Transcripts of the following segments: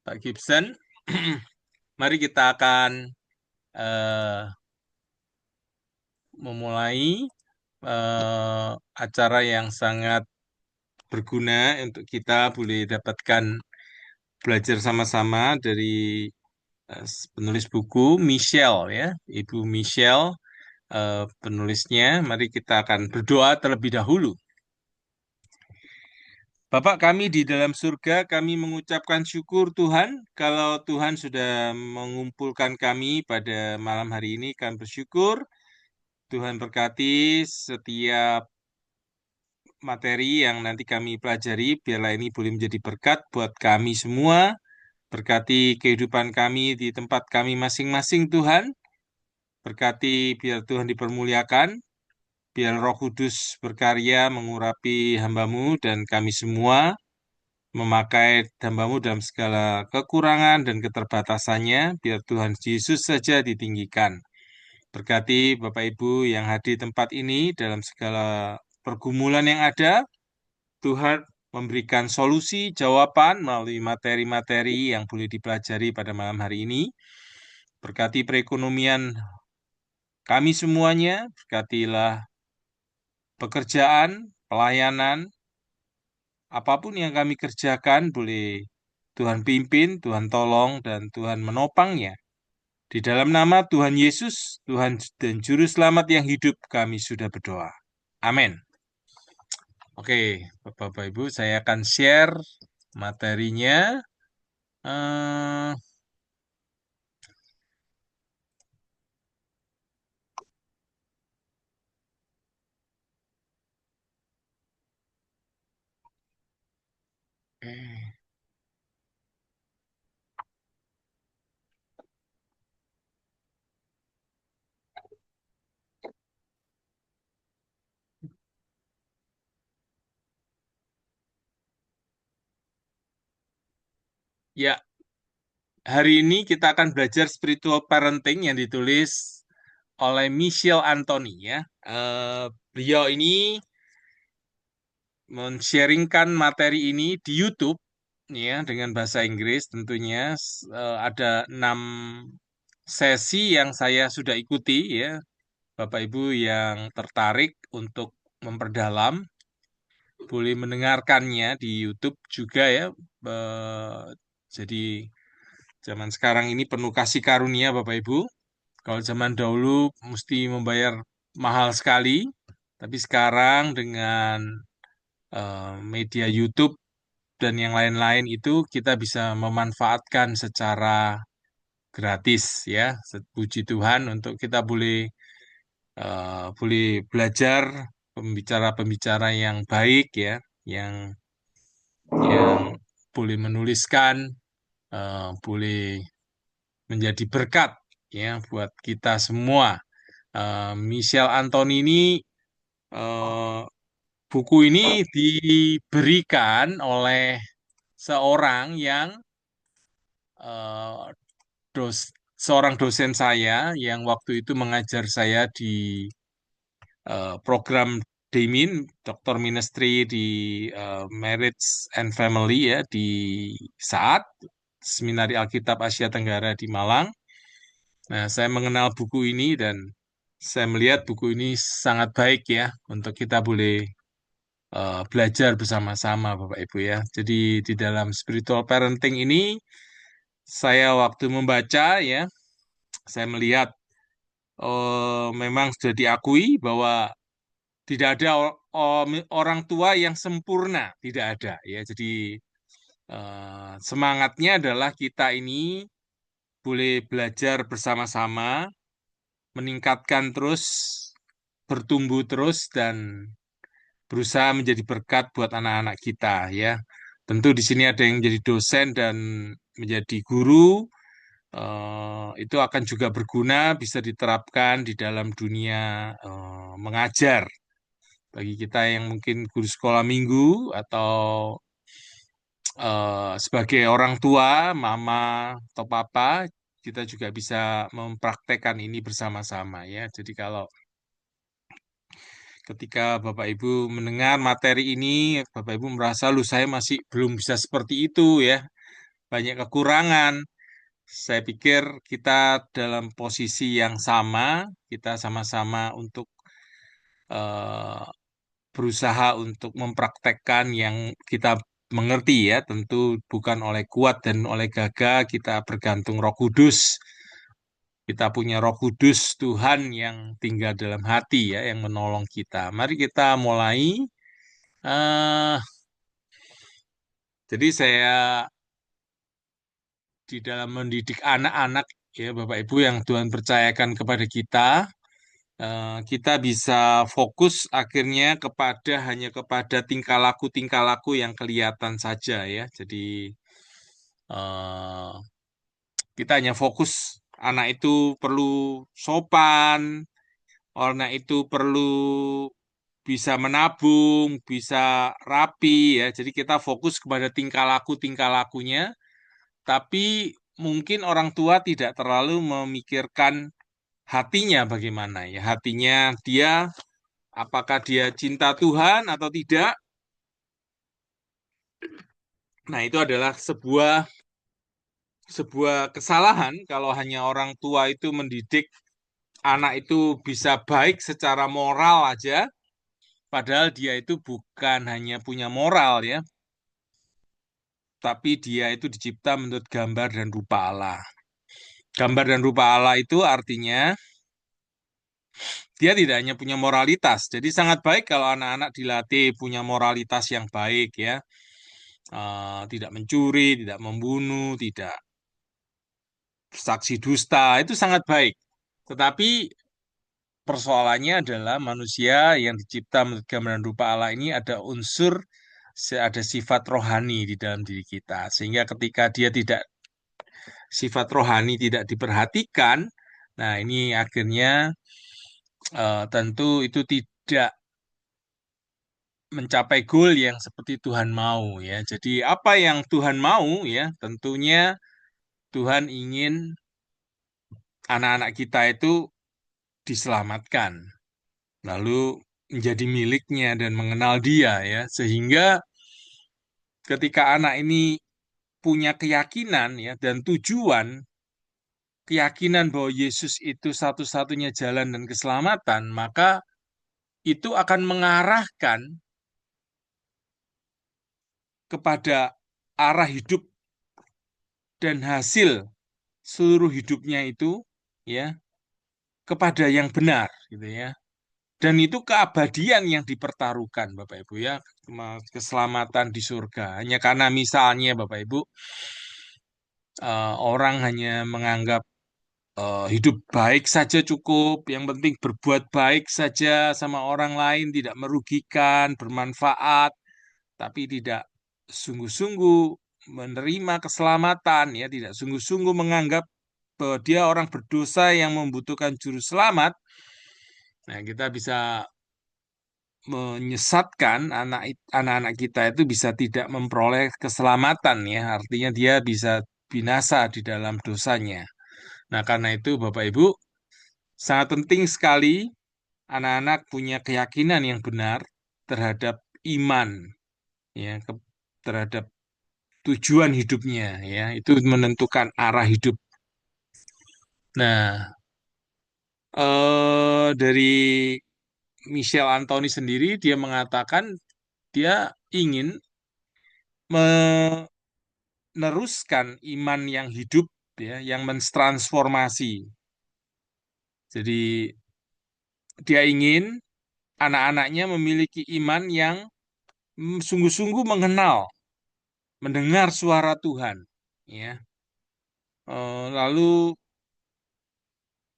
Pak Gibson. Mari kita akan memulai acara yang sangat berguna untuk kita boleh dapatkan belajar sama-sama dari penulis buku Michelle ya, Ibu Michelle penulisnya. Mari kita akan berdoa terlebih dahulu. Bapak kami di dalam surga, kami mengucapkan syukur Tuhan kalau Tuhan sudah mengumpulkan kami pada malam hari ini. Kami bersyukur Tuhan berkati setiap materi yang nanti kami pelajari, biarlah ini boleh menjadi berkat buat kami semua. Berkati kehidupan kami di tempat kami masing-masing Tuhan. Berkati biar Tuhan dipermuliakan, biar Roh Kudus berkarya mengurapi hamba-Mu dan kami semua, memakai hamba-Mu dalam segala kekurangan dan keterbatasannya, biar Tuhan Yesus saja ditinggikan. Berkati Bapak Ibu yang hadir di tempat ini dalam segala pergumulan yang ada, Tuhan memberikan solusi, jawaban melalui materi-materi yang boleh dipelajari pada malam hari ini. Berkati perekonomian kami semuanya, berkatilah pekerjaan, pelayanan, apapun yang kami kerjakan, boleh Tuhan pimpin, Tuhan tolong, dan Tuhan menopangnya. Di dalam nama Tuhan Yesus, Tuhan dan Juru Selamat yang hidup, kami sudah berdoa. Amin. Oke, Bapak Ibu, saya akan share materinya. Eh, ya, hari ini kita akan belajar spiritual parenting yang ditulis oleh Michelle Anthony ya. Beliau ini men-sharingkan materi ini di YouTube ya dengan bahasa Inggris tentunya. Ada 6 sesi yang saya sudah ikuti ya. Bapak Ibu yang tertarik untuk memperdalam boleh mendengarkannya di YouTube juga ya. Jadi zaman sekarang ini penuh kasih karunia Bapak Ibu. Kalau zaman dahulu mesti membayar mahal sekali, tapi sekarang dengan media YouTube dan yang lain-lain itu kita bisa memanfaatkan secara gratis ya. Puji Tuhan untuk kita boleh belajar pembicara-pembicara yang baik ya, yang boleh menuliskan, boleh menjadi berkat ya buat kita semua. Michelle Anthony ini eh, buku ini diberikan oleh seorang yang eh, seorang dosen saya yang waktu itu mengajar saya di program DMIN, Dr. Ministry di Marriage and Family ya di saat Seminari Alkitab Asia Tenggara di Malang. Nah, saya mengenal buku ini dan saya melihat buku ini sangat baik ya untuk kita boleh belajar bersama-sama Bapak Ibu ya. Jadi di dalam spiritual parenting ini saya waktu membaca ya, saya melihat memang sudah diakui bahwa tidak ada orang tua yang sempurna, tidak ada ya. Jadi semangatnya adalah kita ini boleh belajar bersama-sama, meningkatkan terus, bertumbuh terus dan berusaha menjadi berkat buat anak-anak kita ya. Tentu di sini ada yang menjadi dosen dan menjadi guru, itu akan juga berguna, bisa diterapkan di dalam dunia mengajar. Bagi kita yang mungkin guru sekolah minggu atau sebagai orang tua, mama atau papa, kita juga bisa mempraktekkan ini bersama-sama ya. Jadi kalau ketika Bapak Ibu mendengar materi ini, Bapak Ibu merasa, lu saya masih belum bisa seperti itu ya. banyak kekurangan. Saya pikir kita dalam posisi yang sama, kita sama-sama untuk eh, berusaha untuk mempraktekkan yang kita mengerti ya, tentu bukan oleh kuat dan oleh gagah, kita bergantung Roh Kudus. Kita punya Roh Kudus Tuhan yang tinggal dalam hati ya, yang menolong kita. Mari kita mulai. eh jadi saya di dalam mendidik anak-anak ya Bapak Ibu yang Tuhan percayakan kepada kita, kita bisa fokus akhirnya hanya kepada tingkah laku yang kelihatan saja ya. Jadi eh, kita hanya fokus anak itu perlu sopan, anak itu perlu bisa menabung, bisa rapi ya. Jadi kita fokus kepada tingkah lakunya, tapi mungkin orang tua tidak terlalu memikirkan hatinya bagaimana ya. Hatinya dia apakah dia cinta Tuhan atau tidak. Nah, itu adalah sebuah kesalahan kalau hanya orang tua itu mendidik anak itu bisa baik secara moral aja, padahal dia itu bukan hanya punya moral ya, tapi dia itu dicipta menurut gambar dan rupa Allah. Gambar dan rupa Allah itu artinya dia tidak hanya punya moralitas. Jadi sangat baik kalau anak-anak dilatih punya moralitas yang baik ya. Tidak mencuri, tidak membunuh, tidak saksi dusta, itu sangat baik. Tetapi persoalannya adalah manusia yang dicipta menurut gambar dan rupa Allah ini ada ada sifat rohani di dalam diri kita. Sehingga ketika dia tidak sifat rohani tidak diperhatikan, nah ini akhirnya tentu itu tidak mencapai goal yang seperti Tuhan mau ya. Jadi apa yang Tuhan mau ya, tentunya Tuhan ingin anak-anak kita itu diselamatkan, lalu menjadi miliknya dan mengenal Dia ya, sehingga ketika anak ini punya keyakinan ya dan tujuan, keyakinan bahwa Yesus itu satu-satunya jalan dan keselamatan, maka itu akan mengarahkan kepada arah hidup dan hasil seluruh hidupnya itu ya kepada yang benar gitu ya. Dan itu keabadian yang dipertaruhkan Bapak Ibu ya, keselamatan di surga. Hanya karena misalnya Bapak Ibu orang hanya menganggap hidup baik saja cukup, yang penting berbuat baik saja sama orang lain, tidak merugikan, bermanfaat, tapi tidak sungguh-sungguh menerima keselamatan ya, tidak sungguh-sungguh menganggap bahwa dia orang berdosa yang membutuhkan juru selamat. Nah, kita bisa menyesatkan anak-anak kita itu bisa tidak memperoleh keselamatan ya, artinya dia bisa binasa di dalam dosanya. Nah, karena itu Bapak Ibu, sangat penting sekali anak-anak punya keyakinan yang benar terhadap iman ya, terhadap tujuan hidupnya ya, itu menentukan arah hidup. Nah, dari Michel Anthony sendiri dia mengatakan dia ingin meneruskan iman yang hidup ya, yang mentransformasi. Jadi dia ingin anak-anaknya memiliki iman yang sungguh-sungguh mendengar suara Tuhan ya. Lalu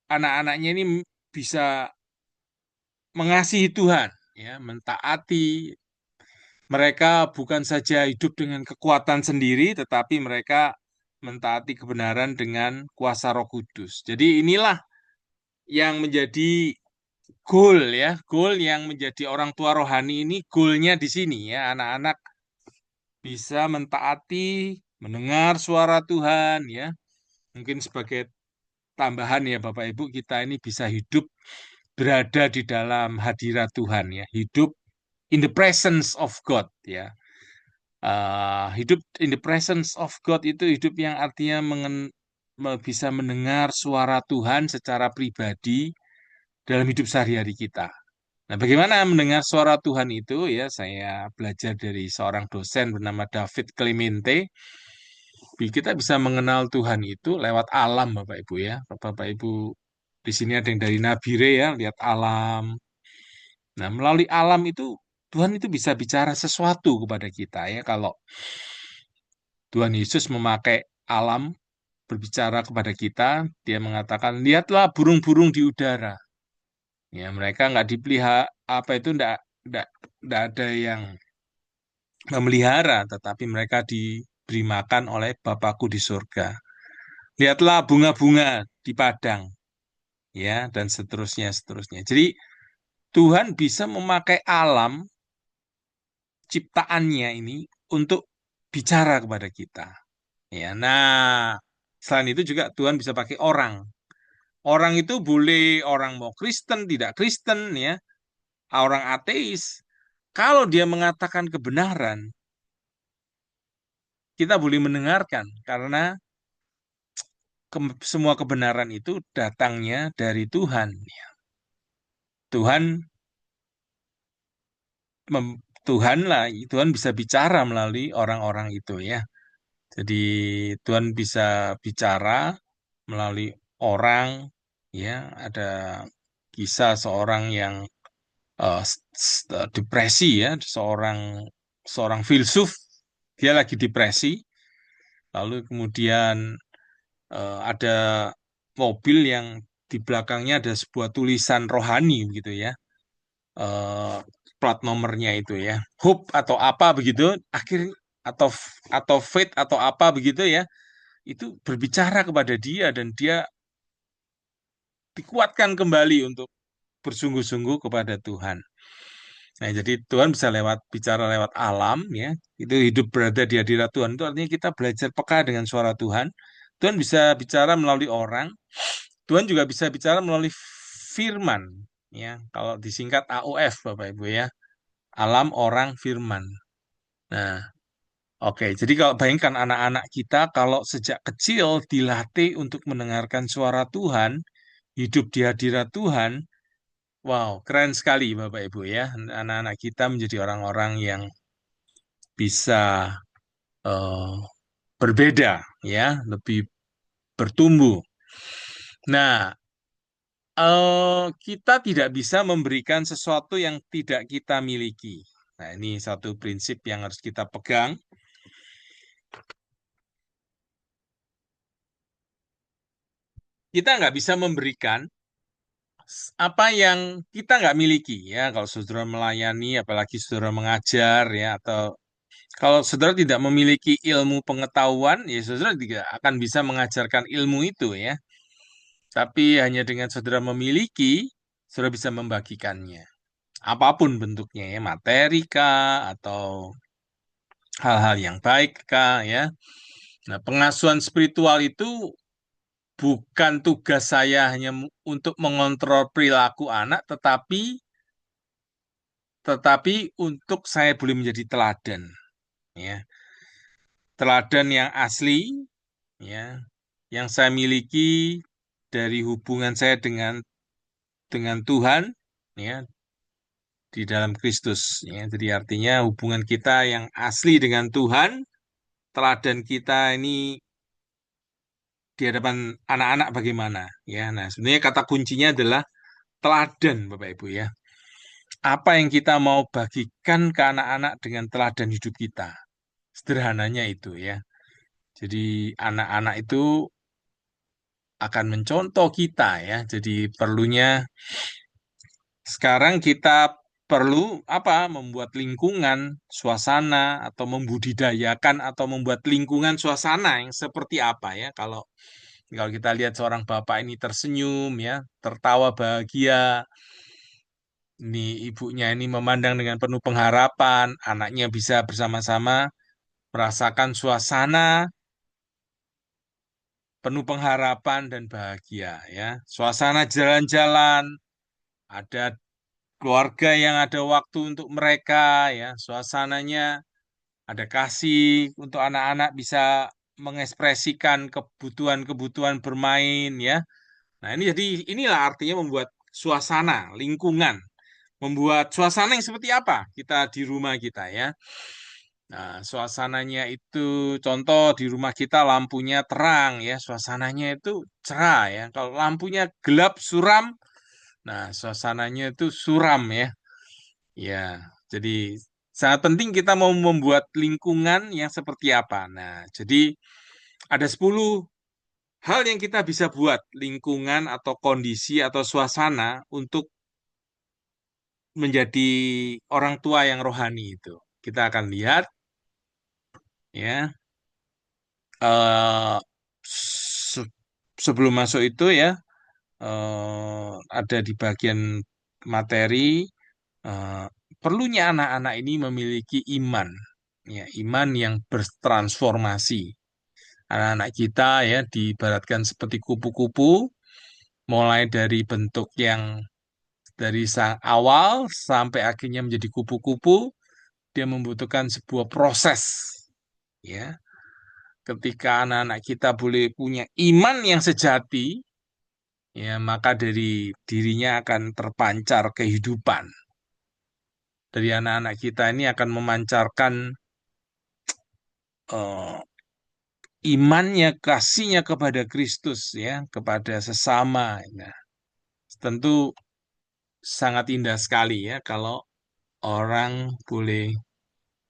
anak-anaknya ini bisa mengasihi Tuhan ya, mentaati. Mereka bukan saja hidup dengan kekuatan sendiri, tetapi mereka mentaati kebenaran dengan kuasa Roh Kudus. Jadi inilah yang menjadi goal ya, goal yang menjadi orang tua rohani ini goalnya di sini ya, anak-anak bisa mentaati, mendengar suara Tuhan ya. Mungkin sebagai tambahan ya Bapak Ibu, kita ini bisa hidup berada di dalam hadirat Tuhan ya, hidup in the presence of God ya. Hidup in the presence of God itu hidup yang artinya bisa mendengar suara Tuhan secara pribadi dalam hidup sehari-hari kita. Nah, bagaimana mendengar suara Tuhan itu? Ya, saya belajar dari seorang dosen bernama David Clemente. Kita bisa mengenal Tuhan itu lewat alam, Bapak Ibu ya. Bapak Ibu di sini ada yang dari Nabire ya, lihat alam. Nah, melalui alam itu Tuhan itu bisa bicara sesuatu kepada kita ya. Kalau Tuhan Yesus memakai alam berbicara kepada kita, dia mengatakan, lihatlah burung-burung di udara. Ya, mereka nggak dipelihara, apa itu enggak ada yang memelihara, tetapi mereka diberi makan oleh Bapakku di surga. Lihatlah bunga-bunga di padang, ya, dan seterusnya, seterusnya. Jadi Tuhan bisa memakai alam ciptaannya ini untuk bicara kepada kita. Ya, nah, selain itu juga Tuhan bisa pakai orang. Orang itu boleh orang mau Kristen, tidak Kristen, ya, orang ateis. Kalau dia mengatakan kebenaran, kita boleh mendengarkan karena semua kebenaran itu datangnya dari Tuhan. Tuhan Tuhan lah, Tuhan bisa bicara melalui orang-orang itu ya. Jadi Tuhan bisa bicara melalui orang ya. Ada kisah seorang yang depresi ya, seorang seorang filsuf, dia lagi depresi, lalu kemudian ada mobil yang di belakangnya ada sebuah tulisan rohani begitu ya, eh, plat nomornya itu ya, hope atau apa begitu, akhir atau fate atau apa begitu ya, itu berbicara kepada dia dan dia dikuatkan kembali untuk bersungguh-sungguh kepada Tuhan. Nah, jadi Tuhan bisa bicara lewat alam ya. Itu hidup berada di hadirat Tuhan. Itu artinya kita belajar peka dengan suara Tuhan. Tuhan bisa bicara melalui orang. Tuhan juga bisa bicara melalui firman ya. Kalau disingkat AOF Bapak Ibu ya. Alam, orang, firman. Nah, oke. Jadi kalau bayangkan anak-anak kita kalau sejak kecil dilatih untuk mendengarkan suara Tuhan, hidup di hadirat Tuhan, wow, keren sekali Bapak Ibu ya. Anak-anak kita menjadi orang-orang yang bisa eh, berbeda ya, lebih bertumbuh. Nah, kita tidak bisa memberikan sesuatu yang tidak kita miliki. Nah, ini satu prinsip yang harus kita pegang. Kita nggak bisa memberikan apa yang kita nggak miliki ya. Kalau saudara melayani, apalagi saudara mengajar ya, atau kalau saudara tidak memiliki ilmu pengetahuan, ya saudara tidak akan bisa mengajarkan ilmu itu ya. Tapi hanya dengan saudara memiliki, saudara bisa membagikannya. Apapun bentuknya ya, materi kah, atau hal-hal yang baik kah ya. Nah, pengasuhan spiritual itu bukan tugas saya hanya untuk mengontrol perilaku anak, tetapi untuk saya boleh menjadi teladan ya. Teladan yang asli ya, yang saya miliki dari hubungan saya dengan Tuhan ya, di dalam Kristus ya. Jadi artinya hubungan kita yang asli dengan Tuhan, teladan kita ini di hadapan anak-anak bagaimana ya. Nah, sebenarnya kata kuncinya adalah teladan Bapak Ibu ya. Apa yang kita mau bagikan ke anak-anak dengan teladan hidup kita. Sederhananya itu ya. Jadi anak-anak itu akan mencontoh kita ya. Jadi perlunya sekarang kita perlu apa? Membuat lingkungan, suasana, atau membudidayakan atau membuat lingkungan suasana yang seperti apa ya? Kalau kita lihat seorang bapak ini tersenyum ya, tertawa bahagia, ini ibunya ini memandang dengan penuh pengharapan, anaknya bisa bersama-sama merasakan suasana penuh pengharapan dan bahagia ya. Suasana jalan-jalan, ada keluarga yang ada waktu untuk mereka ya, suasananya ada kasih untuk anak-anak bisa mengekspresikan kebutuhan-kebutuhan bermain ya. Nah, ini jadi inilah artinya membuat suasana, lingkungan, membuat suasana yang seperti apa kita di rumah kita ya. Nah, suasananya itu contoh di rumah kita lampunya terang ya, suasananya itu cerah ya. Kalau lampunya gelap suram, nah suasananya itu suram ya. Ya, jadi sangat penting kita mau membuat lingkungan yang seperti apa. Nah, jadi ada 10 hal yang kita bisa buat lingkungan atau kondisi atau suasana untuk menjadi orang tua yang rohani itu. Kita akan lihat ya. eh se- Sebelum masuk itu ya, ada di bagian materi, eh, perlunya anak-anak ini memiliki iman, ya, iman yang bertransformasi. Anak-anak kita ya diibaratkan seperti kupu-kupu, mulai dari bentuk yang dari awal sampai akhirnya menjadi kupu-kupu, dia membutuhkan sebuah proses, ya. Ketika anak-anak kita boleh punya iman yang sejati, ya maka dari dirinya akan terpancar kehidupan. Dari anak-anak kita ini akan memancarkan eh, imannya, kasihnya kepada Kristus ya, kepada sesama. Nah, tentu sangat indah sekali ya kalau orang boleh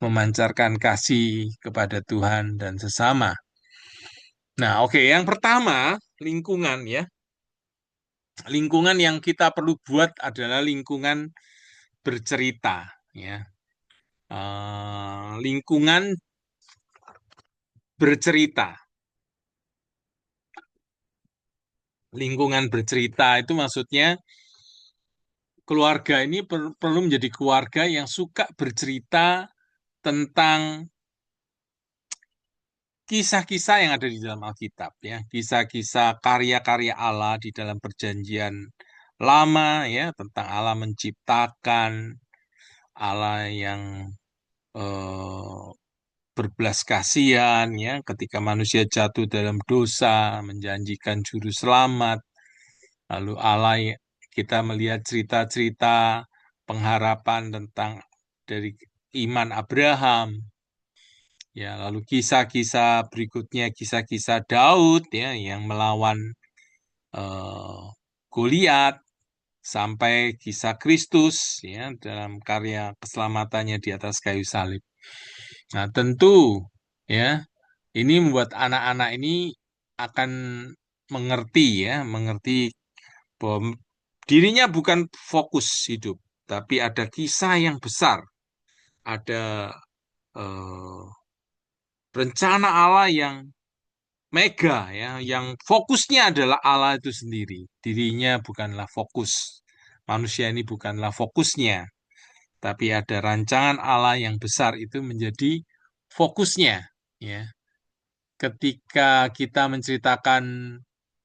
memancarkan kasih kepada Tuhan dan sesama. Nah, oke, yang pertama lingkungan ya. Lingkungan yang kita perlu buat adalah lingkungan bercerita ya. Lingkungan bercerita. Lingkungan bercerita itu maksudnya keluarga ini perlu menjadi keluarga yang suka bercerita tentang kisah-kisah yang ada di dalam Alkitab ya, kisah-kisah karya-karya Allah di dalam perjanjian lama ya, tentang Allah menciptakan, Allah yang eh, berbelas kasihan ya, ketika manusia jatuh dalam dosa, menjanjikan juru selamat. Lalu Allah kita melihat cerita-cerita pengharapan tentang dari iman Abraham. Ya, lalu kisah-kisah berikutnya kisah-kisah Daud ya yang melawan eh, Goliat sampai kisah Kristus ya dalam karya keselamatannya di atas kayu salib. Nah, tentu ya ini membuat anak-anak ini akan mengerti ya, mengerti bahwa dirinya bukan fokus hidup, tapi ada kisah yang besar, ada eh, rencana Allah yang mega ya, yang fokusnya adalah Allah itu sendiri. Dirinya bukanlah fokus. Manusia ini bukanlah fokusnya, tapi ada rancangan Allah yang besar itu menjadi fokusnya ya. Ketika kita menceritakan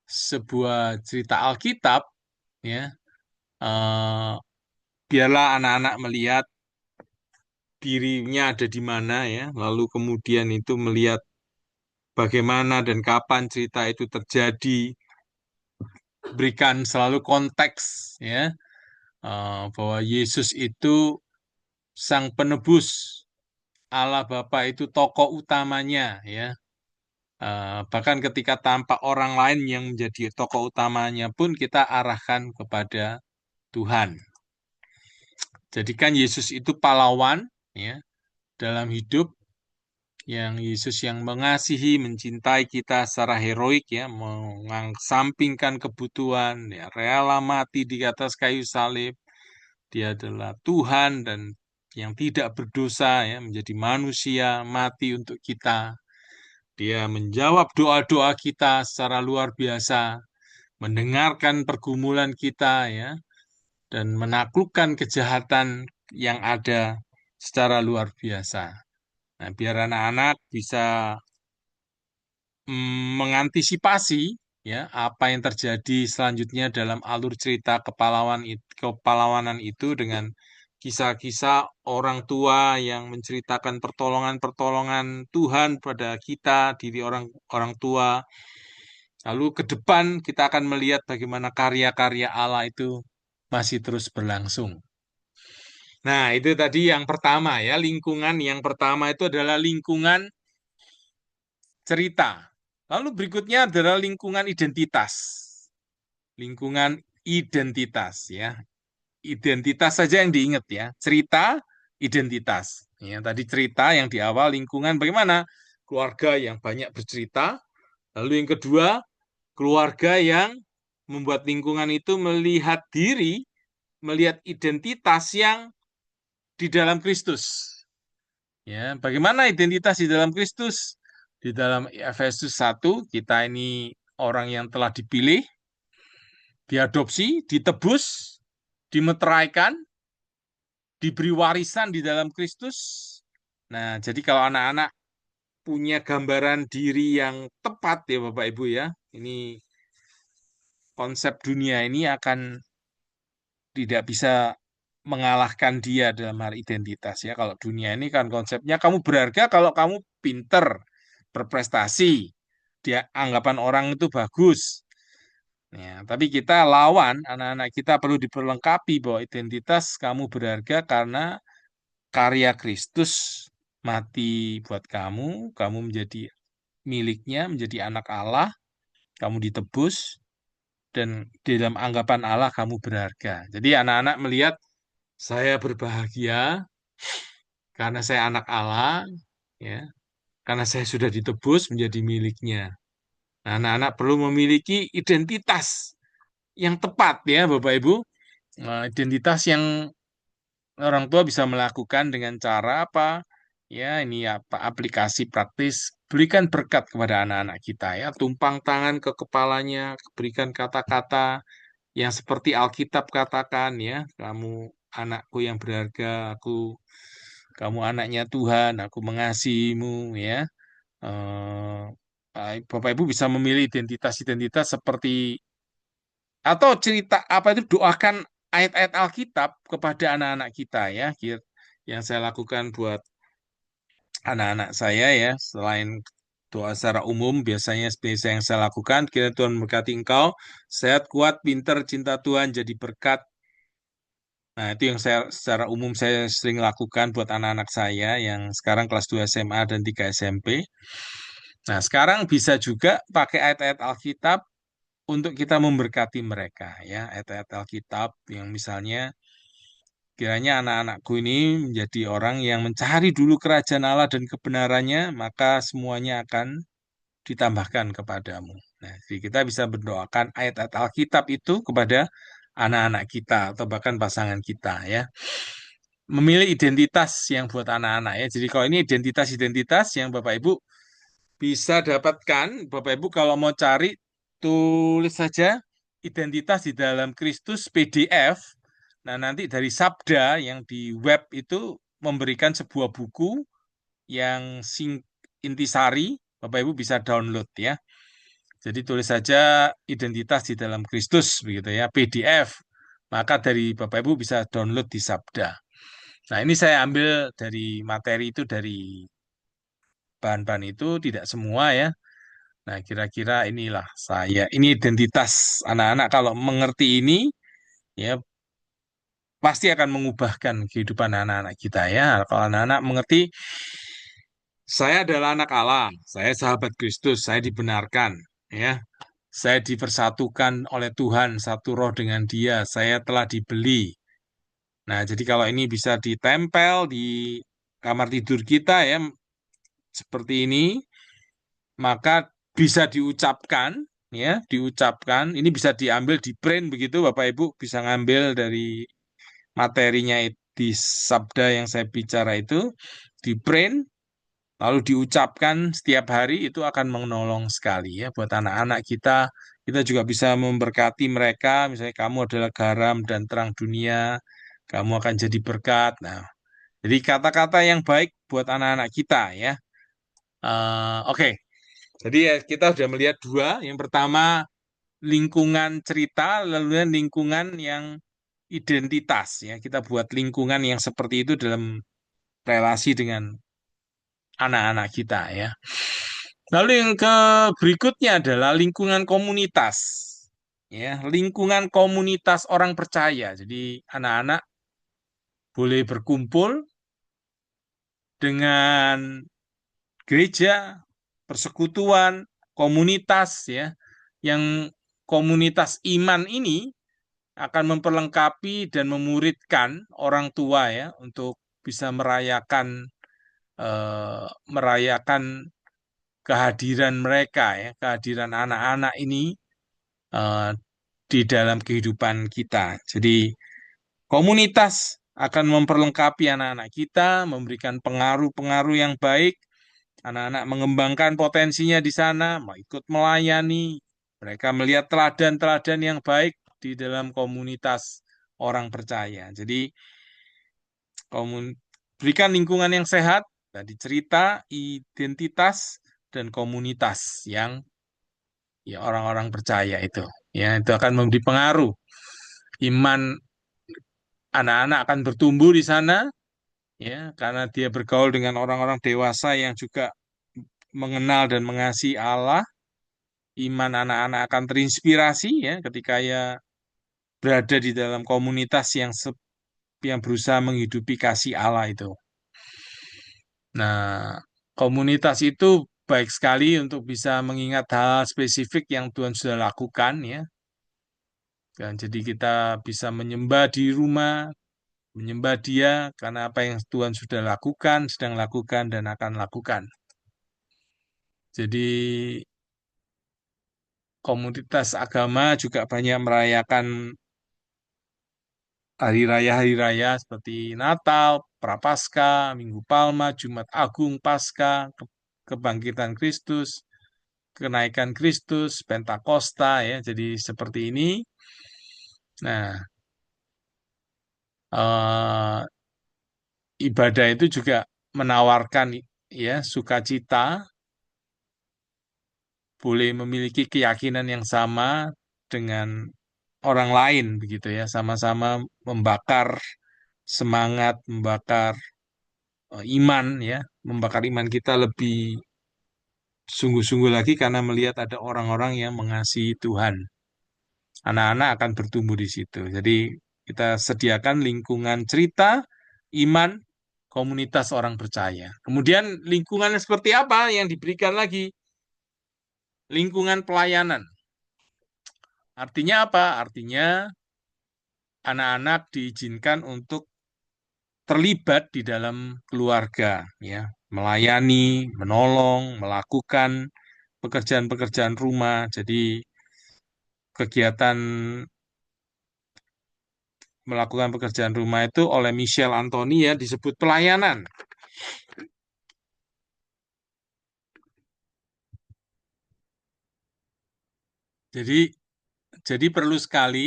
sebuah cerita Alkitab ya, eh, biarlah anak-anak melihat dirinya ada di mana ya, lalu kemudian itu melihat bagaimana dan kapan cerita itu terjadi, berikan selalu konteks ya, bahwa Yesus itu sang penebus, Allah Bapa itu tokoh utamanya ya. Bahkan ketika tampak orang lain yang menjadi tokoh utamanya pun kita arahkan kepada Tuhan. Jadikan Yesus itu pahlawan ya dalam hidup, yang Yesus yang mengasihi, mencintai kita secara heroik ya, mengasampingkan kebutuhan, ya, rela mati di atas kayu salib. Dia adalah Tuhan dan yang tidak berdosa ya, menjadi manusia, mati untuk kita. Dia menjawab doa-doa kita secara luar biasa, mendengarkan pergumulan kita ya, dan menaklukkan kejahatan yang ada secara luar biasa. Nah, biar anak-anak bisa mengantisipasi ya apa yang terjadi selanjutnya dalam alur cerita kepahlawanan itu dengan kisah-kisah orang tua yang menceritakan pertolongan-pertolongan Tuhan pada kita, diri orang tua. Lalu ke depan kita akan melihat bagaimana karya-karya Allah itu masih terus berlangsung. Nah, itu tadi yang pertama ya, lingkungan yang pertama itu adalah lingkungan cerita. Lalu berikutnya adalah lingkungan identitas. Lingkungan identitas ya. Identitas saja yang diingat ya. Cerita, identitas. Ya, tadi cerita yang di awal lingkungan bagaimana? Keluarga yang banyak bercerita. Lalu yang kedua, keluarga yang membuat lingkungan itu melihat diri, melihat identitas yang di dalam Kristus. Ya, bagaimana identitas di dalam Kristus? Di dalam Efesus 1, kita ini orang yang telah dipilih, diadopsi, ditebus, dimeteraikan, diberi warisan di dalam Kristus. Nah, jadi kalau anak-anak punya gambaran diri yang tepat ya Bapak Ibu ya, ini konsep dunia ini akan tidak bisa mengalahkan dia dalam hal identitas ya. Kalau dunia ini kan konsepnya kamu berharga kalau kamu pinter, berprestasi, dia anggapan orang itu bagus. Ya, tapi kita lawan, anak-anak kita perlu diperlengkapi bahwa identitas kamu berharga karena karya Kristus mati buat kamu menjadi miliknya, menjadi anak Allah, kamu ditebus, dan di dalam anggapan Allah kamu berharga. Jadi anak-anak melihat saya berbahagia karena saya anak Allah, ya, karena saya sudah ditebus menjadi miliknya. Nah, anak-anak perlu memiliki identitas yang tepat ya, Bapak Ibu. Identitas yang orang tua bisa melakukan dengan cara apa? Ya, ini apa aplikasi praktis. Berikan berkat kepada anak-anak kita ya, tumpang tangan ke kepalanya, berikan kata-kata yang seperti Alkitab katakan ya, kamu anakku yang berharga, kamu anaknya Tuhan, aku mengasihimu ya. Bapak Ibu bisa memilih identitas-identitas seperti atau cerita apa itu doakan ayat-ayat Alkitab kepada anak-anak kita ya. Yang saya lakukan buat anak-anak saya ya, selain doa secara umum biasanya seperti yang saya lakukan, kiranya Tuhan memberkati engkau, sehat, kuat, pinter, cinta Tuhan, jadi berkat. Nah, itu yang saya secara umum saya sering lakukan buat anak-anak saya yang sekarang kelas 2 SMA dan 3 SMP. Nah, sekarang bisa juga pakai ayat-ayat Alkitab untuk kita memberkati mereka ya, ayat-ayat Alkitab yang misalnya kiranya anak-anakku ini menjadi orang yang mencari dulu kerajaan Allah dan kebenarannya, maka semuanya akan ditambahkan kepadamu. Nah, jadi kita bisa berdoakan ayat-ayat Alkitab itu kepada anak-anak kita atau bahkan pasangan kita ya. Memilih identitas yang buat anak-anak ya. Jadi kalau ini identitas-identitas yang Bapak Ibu bisa dapatkan, Bapak Ibu kalau mau cari tulis saja identitas di dalam Kristus PDF. Nah, nanti dari Sabda yang di web itu memberikan sebuah buku yang intisari, Bapak Ibu bisa download ya. Jadi tulis saja identitas di dalam Kristus begitu ya, PDF. Maka dari Bapak Ibu bisa download di Sabda. Nah, ini saya ambil dari materi itu dari bahan-bahan itu tidak semua ya. Nah, kira-kira inilah saya. Ini identitas anak-anak kalau mengerti ini ya pasti akan mengubahkan kehidupan anak-anak kita ya. Kalau anak-anak mengerti saya adalah anak Allah, saya sahabat Kristus, saya dibenarkan ya. Saya dipersatukan oleh Tuhan satu roh dengan Dia, saya telah dibeli. Nah, jadi kalau ini bisa ditempel di kamar tidur kita ya seperti ini, maka bisa diucapkan ya, diucapkan. Ini bisa diambil di print begitu Bapak Ibu bisa ngambil dari materinya di sabda yang saya bicara itu di print lalu diucapkan setiap hari itu akan menolong sekali ya buat anak-anak kita. Kita juga bisa memberkati mereka, misalnya kamu adalah garam dan terang dunia, kamu akan jadi berkat. Nah, jadi kata-kata yang baik buat anak-anak kita ya. Oke, jadi ya, kita sudah melihat dua. Yang pertama lingkungan cerita, lalu lingkungan yang identitas ya. Kita buat lingkungan yang seperti itu dalam relasi dengan anak-anak kita ya. Lalu yang ke berikutnya adalah lingkungan komunitas. Ya, lingkungan komunitas orang percaya. Jadi anak-anak boleh berkumpul dengan gereja, persekutuan, komunitas ya. Yang komunitas iman ini akan memperlengkapi dan memuridkan orang tua ya untuk bisa merayakan kehadiran mereka ya, kehadiran anak-anak ini eh, di dalam kehidupan kita. Jadi komunitas akan memperlengkapi anak-anak kita, memberikan pengaruh-pengaruh yang baik. Anak-anak mengembangkan potensinya di sana, mau ikut melayani. Mereka melihat teladan-teladan yang baik di dalam komunitas orang percaya. Jadi berikan lingkungan yang sehat, tadi cerita, identitas, dan komunitas yang ya orang-orang percaya itu. Ya, itu akan memberi pengaruh. Iman anak-anak akan bertumbuh di sana, ya, karena dia bergaul dengan orang-orang dewasa yang juga mengenal dan mengasihi Allah. Iman anak-anak akan terinspirasi ya ketika ya berada di dalam komunitas yang berusaha menghidupi kasih Allah itu. Nah, komunitas itu baik sekali untuk bisa mengingat hal spesifik yang Tuhan sudah lakukan ya. Dan jadi kita bisa menyembah di rumah, menyembah Dia karena apa yang Tuhan sudah lakukan, sedang lakukan dan akan lakukan. Jadi komunitas agama juga banyak merayakan hari raya seperti Natal, Prapaskah, Minggu Palma, Jumat Agung, Paskah, Kebangkitan Kristus, kenaikan Kristus, Pentakosta ya. Jadi seperti ini. Nah, eh, ibadah itu juga menawarkan ya sukacita, boleh memiliki keyakinan yang sama dengan orang lain begitu ya, sama-sama membakar semangat, membakar iman ya, membakar iman kita lebih sungguh-sungguh lagi karena melihat ada orang-orang yang mengasihi Tuhan. Anak-anak akan bertumbuh di situ. Jadi kita sediakan lingkungan cerita, iman, komunitas orang percaya. Kemudian lingkungan seperti apa yang diberikan lagi? Lingkungan pelayanan. Artinya apa? Artinya anak-anak diizinkan untuk terlibat di dalam keluarga, ya, melayani, menolong, melakukan pekerjaan-pekerjaan rumah. Jadi kegiatan melakukan pekerjaan rumah itu oleh Michel Antoni ya disebut pelayanan. Jadi jadi perlu sekali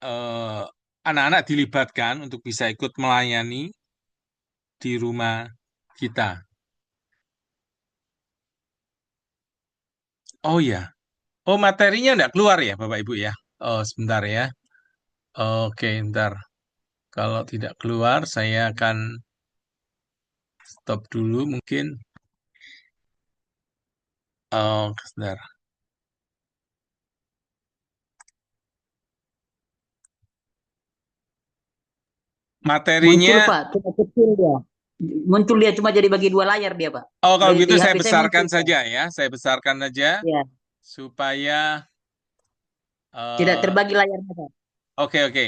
eh, anak-anak dilibatkan untuk bisa ikut melayani di rumah kita. Oh ya, oh materinya enggak keluar ya Bapak Ibu ya? Oh sebentar ya. Oke, ntar. Kalau tidak keluar, saya akan stop dulu mungkin. Oh, sebentar. Muncul Materinya, Pak, cuma kecil dia. Muncul dia cuma jadi bagi dua layar dia Pak. oh kalau gitu Di saya HP saya besarkan muncul Pak. saja ya. Saya besarkan saja Ya, supaya, tidak eh, terbagi layarnya Pak. oke oke.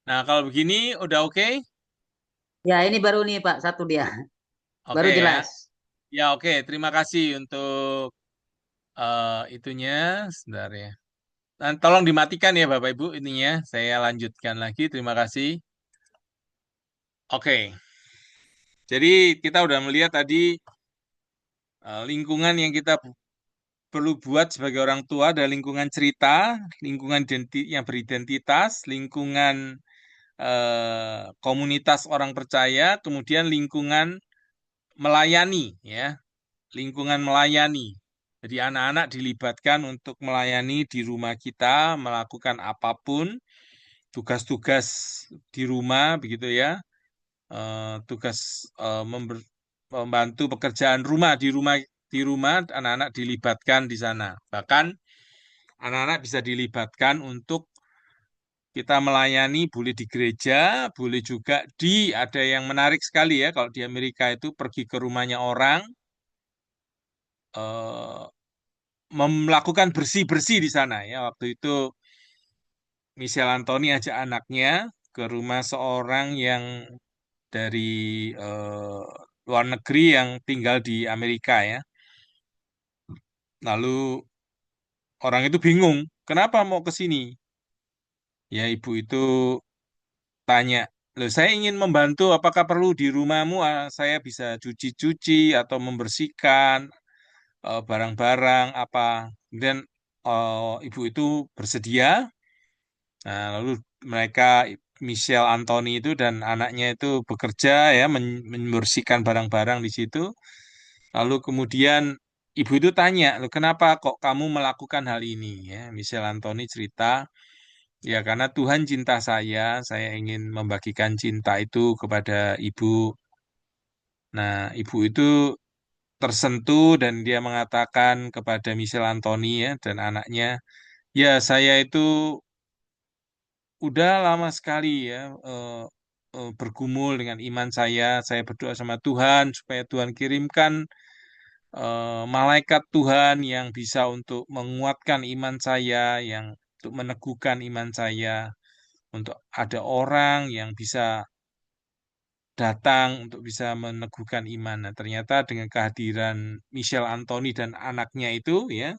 Nah kalau begini udah oke? Ya ini baru nih Pak, satu dia. Oke Baru ya. jelas. Ya oke, terima kasih untuk itunya. Sebentar ya. Dan tolong dimatikan ya Bapak Ibu ininya. Saya lanjutkan lagi. Terima kasih. Oke. Jadi kita udah melihat tadi lingkungan yang kita perlu buat sebagai orang tua ada lingkungan cerita, lingkungan yang beridentitas, lingkungan komunitas orang percaya, kemudian lingkungan melayani, ya, lingkungan melayani. Jadi anak-anak dilibatkan untuk melayani di rumah kita, melakukan apapun tugas-tugas di rumah begitu ya, tugas membantu pekerjaan rumah di rumah anak-anak dilibatkan di sana. Bahkan anak-anak bisa dilibatkan untuk kita melayani, boleh di gereja, boleh juga ada yang menarik sekali ya kalau di Amerika itu pergi ke rumahnya orang, eh, melakukan bersih-bersih di sana ya. Waktu itu Michel Antoni ajak anaknya ke rumah seorang yang dari eh, luar negeri yang tinggal di Amerika ya. Lalu orang itu bingung, kenapa mau ke sini? Ya ibu itu tanya, loh saya ingin membantu, apakah perlu di rumahmu saya bisa cuci-cuci atau membersihkan barang-barang apa. Kemudian ibu itu bersedia. Nah, lalu mereka Michelle Anthony itu dan anaknya itu bekerja ya membersihkan barang-barang di situ. Lalu kemudian ibu itu tanya, "Loh, kenapa kok kamu melakukan hal ini?" Ya, Michelle Anthony cerita, "Ya karena Tuhan cinta saya ingin membagikan cinta itu kepada ibu." Nah, ibu itu tersentuh dan dia mengatakan kepada Michelle Anthony ya dan anaknya, "Ya, saya itu udah lama sekali ya bergumul dengan iman saya. Saya berdoa sama Tuhan supaya Tuhan kirimkan malaikat Tuhan yang bisa untuk menguatkan iman saya, yang untuk meneguhkan iman saya, untuk ada orang yang bisa datang untuk bisa meneguhkan iman." Nah, ternyata dengan kehadiran Michelle Anthony dan anaknya itu ya,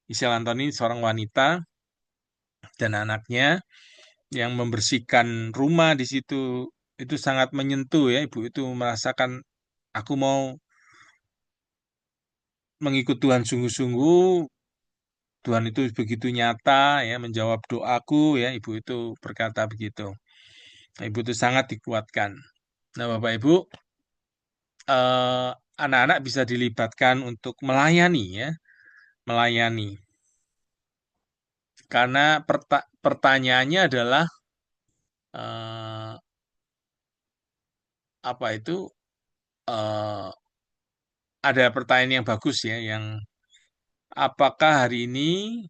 Michelle Anthony seorang wanita dan anaknya yang membersihkan rumah di situ itu sangat menyentuh ya. Ibu itu merasakan aku mau mengikut Tuhan sungguh-sungguh. Tuhan itu begitu nyata ya menjawab doaku ya. Ibu itu berkata begitu. Nah, ibu itu sangat dikuatkan. Nah, Bapak Ibu, eh, anak-anak bisa dilibatkan untuk melayani ya, melayani. Karena pertanyaannya adalah eh, apa itu? eh, ada pertanyaan yang bagus ya, yang apakah hari ini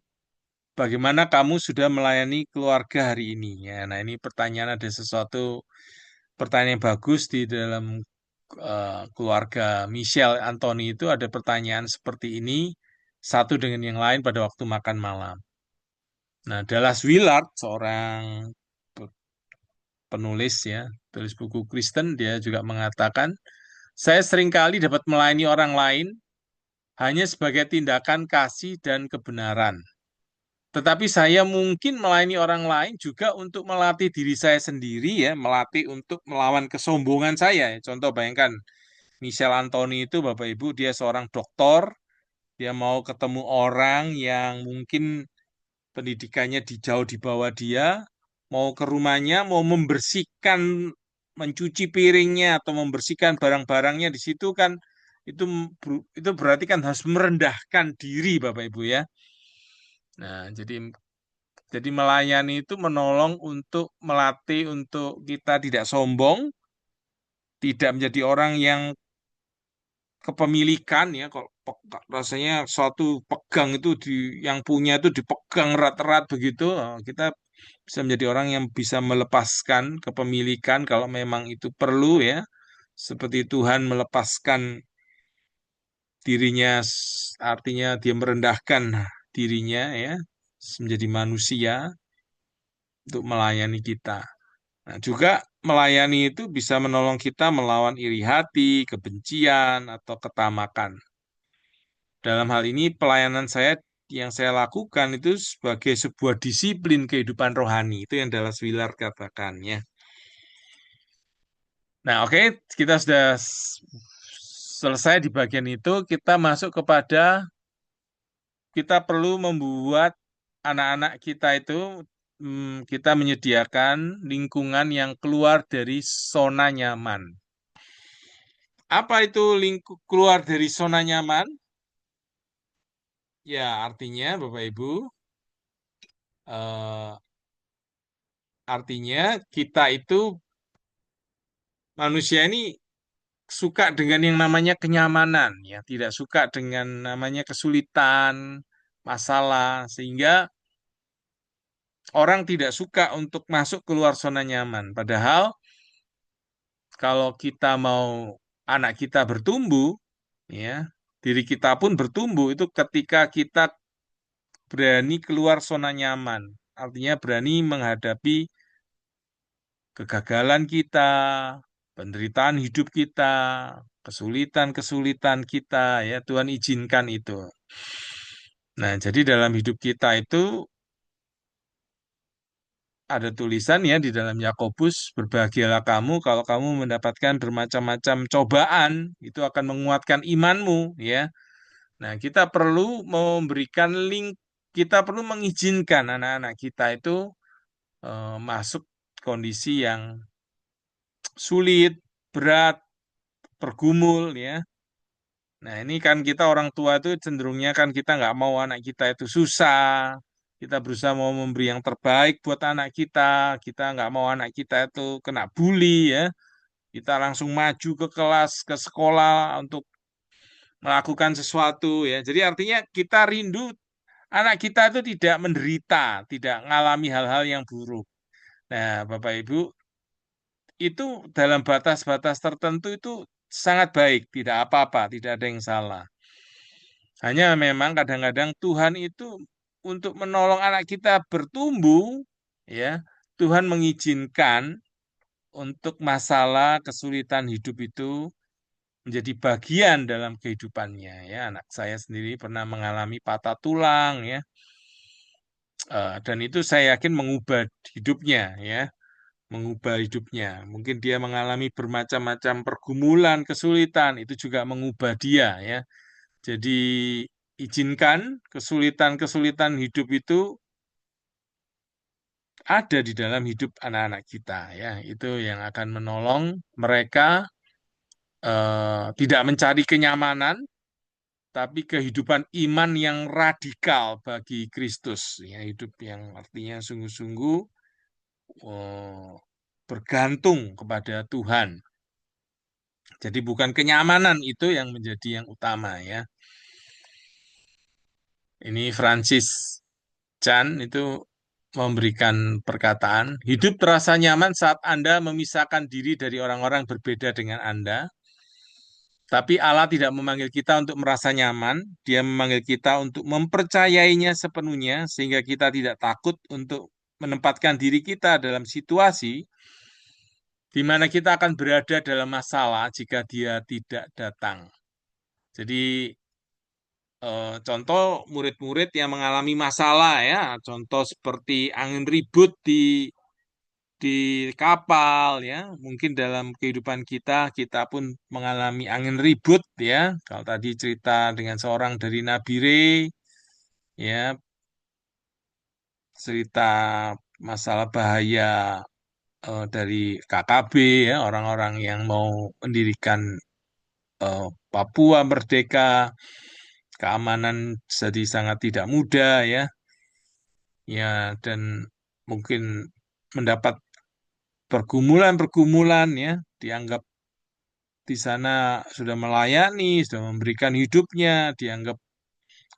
bagaimana kamu sudah melayani keluarga hari ini? Ya, nah ini pertanyaan, ada sesuatu pertanyaan yang bagus di dalam keluarga Michelle Anthony itu ada pertanyaan seperti ini satu dengan yang lain pada waktu makan malam. Nah, Dallas Willard, seorang pe- penulis ya, tulis buku Kristen, dia juga mengatakan, saya seringkali dapat melayani orang lain hanya sebagai tindakan kasih dan kebenaran. Tetapi saya mungkin melayani orang lain juga untuk melatih diri saya sendiri ya, melatih untuk melawan kesombongan saya. Contoh bayangkan, Michel Anthony itu Bapak Ibu, dia seorang doktor, dia mau ketemu orang yang mungkin pendidikannya jauh di bawah dia, mau ke rumahnya, mau membersihkan, mencuci piringnya atau membersihkan barang-barangnya di situ kan itu itu berarti kan harus merendahkan diri Bapak Ibu ya. Nah, jadi melayani itu menolong untuk melatih untuk kita tidak sombong, tidak menjadi orang yang kepemilikan ya. Kalau rasanya suatu pegang itu yang punya itu dipegang erat-erat begitu, kita bisa menjadi orang yang bisa melepaskan kepemilikan kalau memang itu perlu ya. Seperti Tuhan melepaskan dirinya, artinya dia merendahkan dirinya ya, menjadi manusia untuk melayani kita. Nah, juga melayani itu bisa menolong kita melawan iri hati, kebencian, atau ketamakan. Dalam hal ini, pelayanan saya yang saya lakukan itu sebagai sebuah disiplin kehidupan rohani. Itu yang Dallas Willard katakan ya. Nah, oke, kita sudah selesai di bagian itu. Kita masuk kepada kita perlu membuat anak-anak kita itu kita menyediakan lingkungan yang keluar dari zona nyaman. Apa itu keluar dari zona nyaman? Ya, artinya Bapak Ibu, eh, Artinya kita itu manusia ini suka dengan yang namanya kenyamanan, ya, tidak suka dengan namanya kesulitan, masalah, sehingga orang tidak suka untuk masuk keluar zona nyaman. Padahal kalau kita mau anak kita bertumbuh, ya, diri kita pun bertumbuh itu ketika kita berani keluar zona nyaman. Artinya berani menghadapi kegagalan kita, penderitaan hidup kita, kesulitan-kesulitan kita, ya Tuhan izinkan itu. Nah, jadi dalam hidup kita itu ada tulisan ya di dalam Yakobus, berbahagialah kamu kalau kamu mendapatkan bermacam-macam cobaan, itu akan menguatkan imanmu, ya. Nah, kita perlu memberikan link, kita perlu mengizinkan anak-anak kita itu masuk kondisi yang sulit, berat, bergumul, ya. Nah, ini kan kita orang tua itu cenderungnya kan kita nggak mau anak kita itu susah. Kita berusaha mau memberi yang terbaik buat anak kita. Kita nggak mau anak kita itu kena bully, ya. Kita langsung maju ke kelas, ke sekolah untuk melakukan sesuatu, ya. Jadi artinya kita rindu anak kita itu tidak menderita, tidak mengalami hal-hal yang buruk. Nah, Bapak Ibu, itu dalam batas-batas tertentu itu sangat baik, tidak apa-apa, tidak ada yang salah. Hanya memang kadang-kadang Tuhan itu untuk menolong anak kita bertumbuh, ya, Tuhan mengizinkan untuk masalah kesulitan hidup itu menjadi bagian dalam kehidupannya, ya. Anak saya sendiri pernah mengalami patah tulang, ya. Dan itu saya yakin mengubah hidupnya, ya, mengubah hidupnya. Mungkin dia mengalami bermacam-macam pergumulan, kesulitan, itu juga mengubah dia, ya. Jadi izinkan kesulitan-kesulitan hidup itu ada di dalam hidup anak-anak kita, ya. Itu yang akan menolong mereka tidak mencari kenyamanan, tapi kehidupan iman yang radikal bagi Kristus, ya, hidup yang artinya sungguh-sungguh eh, bergantung kepada Tuhan. Jadi bukan kenyamanan itu yang menjadi yang utama, ya. Ini Francis Chan itu memberikan perkataan, hidup terasa nyaman saat Anda memisahkan diri dari orang-orang berbeda dengan Anda. Tapi Allah tidak memanggil kita untuk merasa nyaman, Dia memanggil kita untuk mempercayainya sepenuhnya, sehingga kita tidak takut untuk menempatkan diri kita dalam situasi di mana kita akan berada dalam masalah jika Dia tidak datang. Jadi contoh murid-murid yang mengalami masalah, ya, contoh seperti angin ribut di kapal, ya, mungkin dalam kehidupan kita kita pun mengalami angin ribut, ya. Kalau tadi cerita dengan seorang dari Nabire, ya, cerita masalah bahaya dari KKB, ya, orang-orang yang mau mendirikan Papua merdeka, keamanan jadi sangat tidak mudah, ya, ya, dan mungkin mendapat pergumulan-pergumulan, ya, dianggap di sana sudah melayani, sudah memberikan hidupnya, dianggap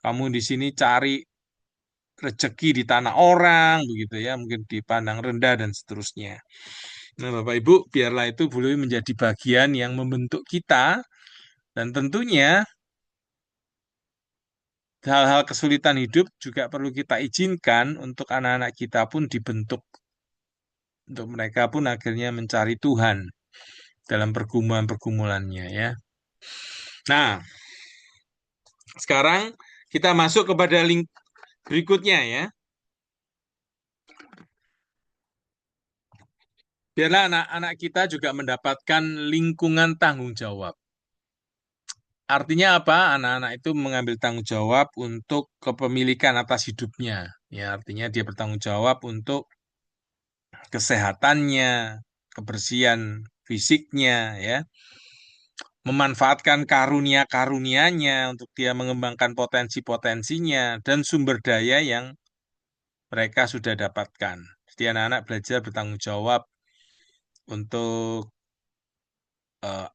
kamu di sini cari rezeki di tanah orang, begitu, ya, mungkin dipandang rendah dan seterusnya. Nah, Bapak Ibu, biarlah itu boleh menjadi bagian yang membentuk kita, dan tentunya hal-hal kesulitan hidup juga perlu kita izinkan untuk anak-anak kita pun dibentuk, untuk mereka pun akhirnya mencari Tuhan dalam pergumulan-pergumulannya, ya. Nah, sekarang kita masuk kepada link berikutnya, ya. Biarlah anak-anak kita juga mendapatkan lingkungan tanggung jawab. Artinya apa? Anak-anak itu mengambil tanggung jawab untuk kepemilikan atas hidupnya. Ya, artinya dia bertanggung jawab untuk kesehatannya, kebersihan fisiknya, ya. Memanfaatkan karunia-karunianya untuk dia mengembangkan potensi-potensinya dan sumber daya yang mereka sudah dapatkan. Jadi anak-anak belajar bertanggung jawab untuk eh,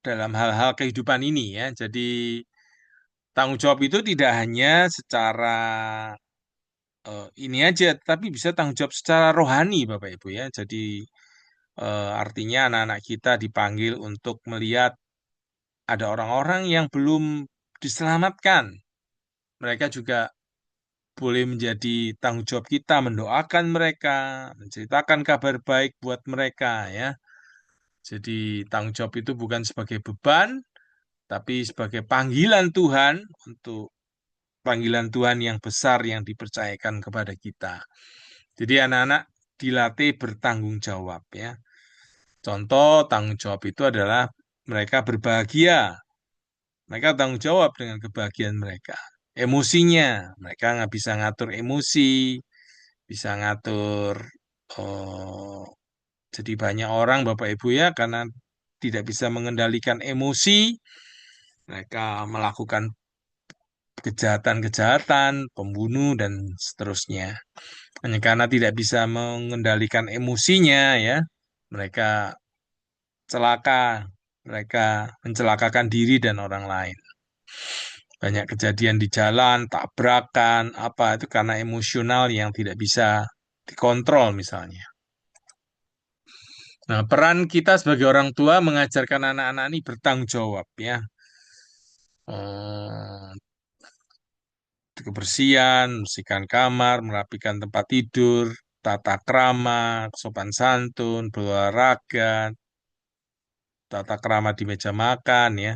dalam hal-hal kehidupan ini ya. Jadi tanggung jawab itu tidak hanya secara ini aja, tapi bisa tanggung jawab secara rohani, Bapak Ibu ya. Jadi artinya anak-anak kita dipanggil untuk melihat ada orang-orang yang belum diselamatkan. Mereka juga boleh menjadi tanggung jawab kita mendoakan mereka, menceritakan kabar baik buat mereka ya. Jadi tanggung jawab itu bukan sebagai beban, tapi sebagai panggilan Tuhan untuk panggilan Tuhan yang besar yang dipercayakan kepada kita. Jadi anak-anak dilatih bertanggung jawab ya. Contoh tanggung jawab itu adalah mereka berbahagia. Mereka tanggung jawab dengan kebahagiaan mereka. Emosinya, mereka nggak bisa ngatur emosi, bisa ngatur. Oh, jadi banyak orang Bapak Ibu ya karena tidak bisa mengendalikan emosi, mereka melakukan kejahatan-kejahatan, pembunuh dan seterusnya. Hanya karena tidak bisa mengendalikan emosinya ya, mereka celaka, mereka mencelakakan diri dan orang lain. Banyak kejadian di jalan, tabrakan, apa itu karena emosional yang tidak bisa dikontrol misalnya. Nah, peran kita sebagai orang tua mengajarkan anak-anak ini bertanggung jawab ya. Eh, Kebersihan, membersihkan kamar, merapikan tempat tidur, tata krama, sopan santun, berolahraga, tata krama di meja makan ya.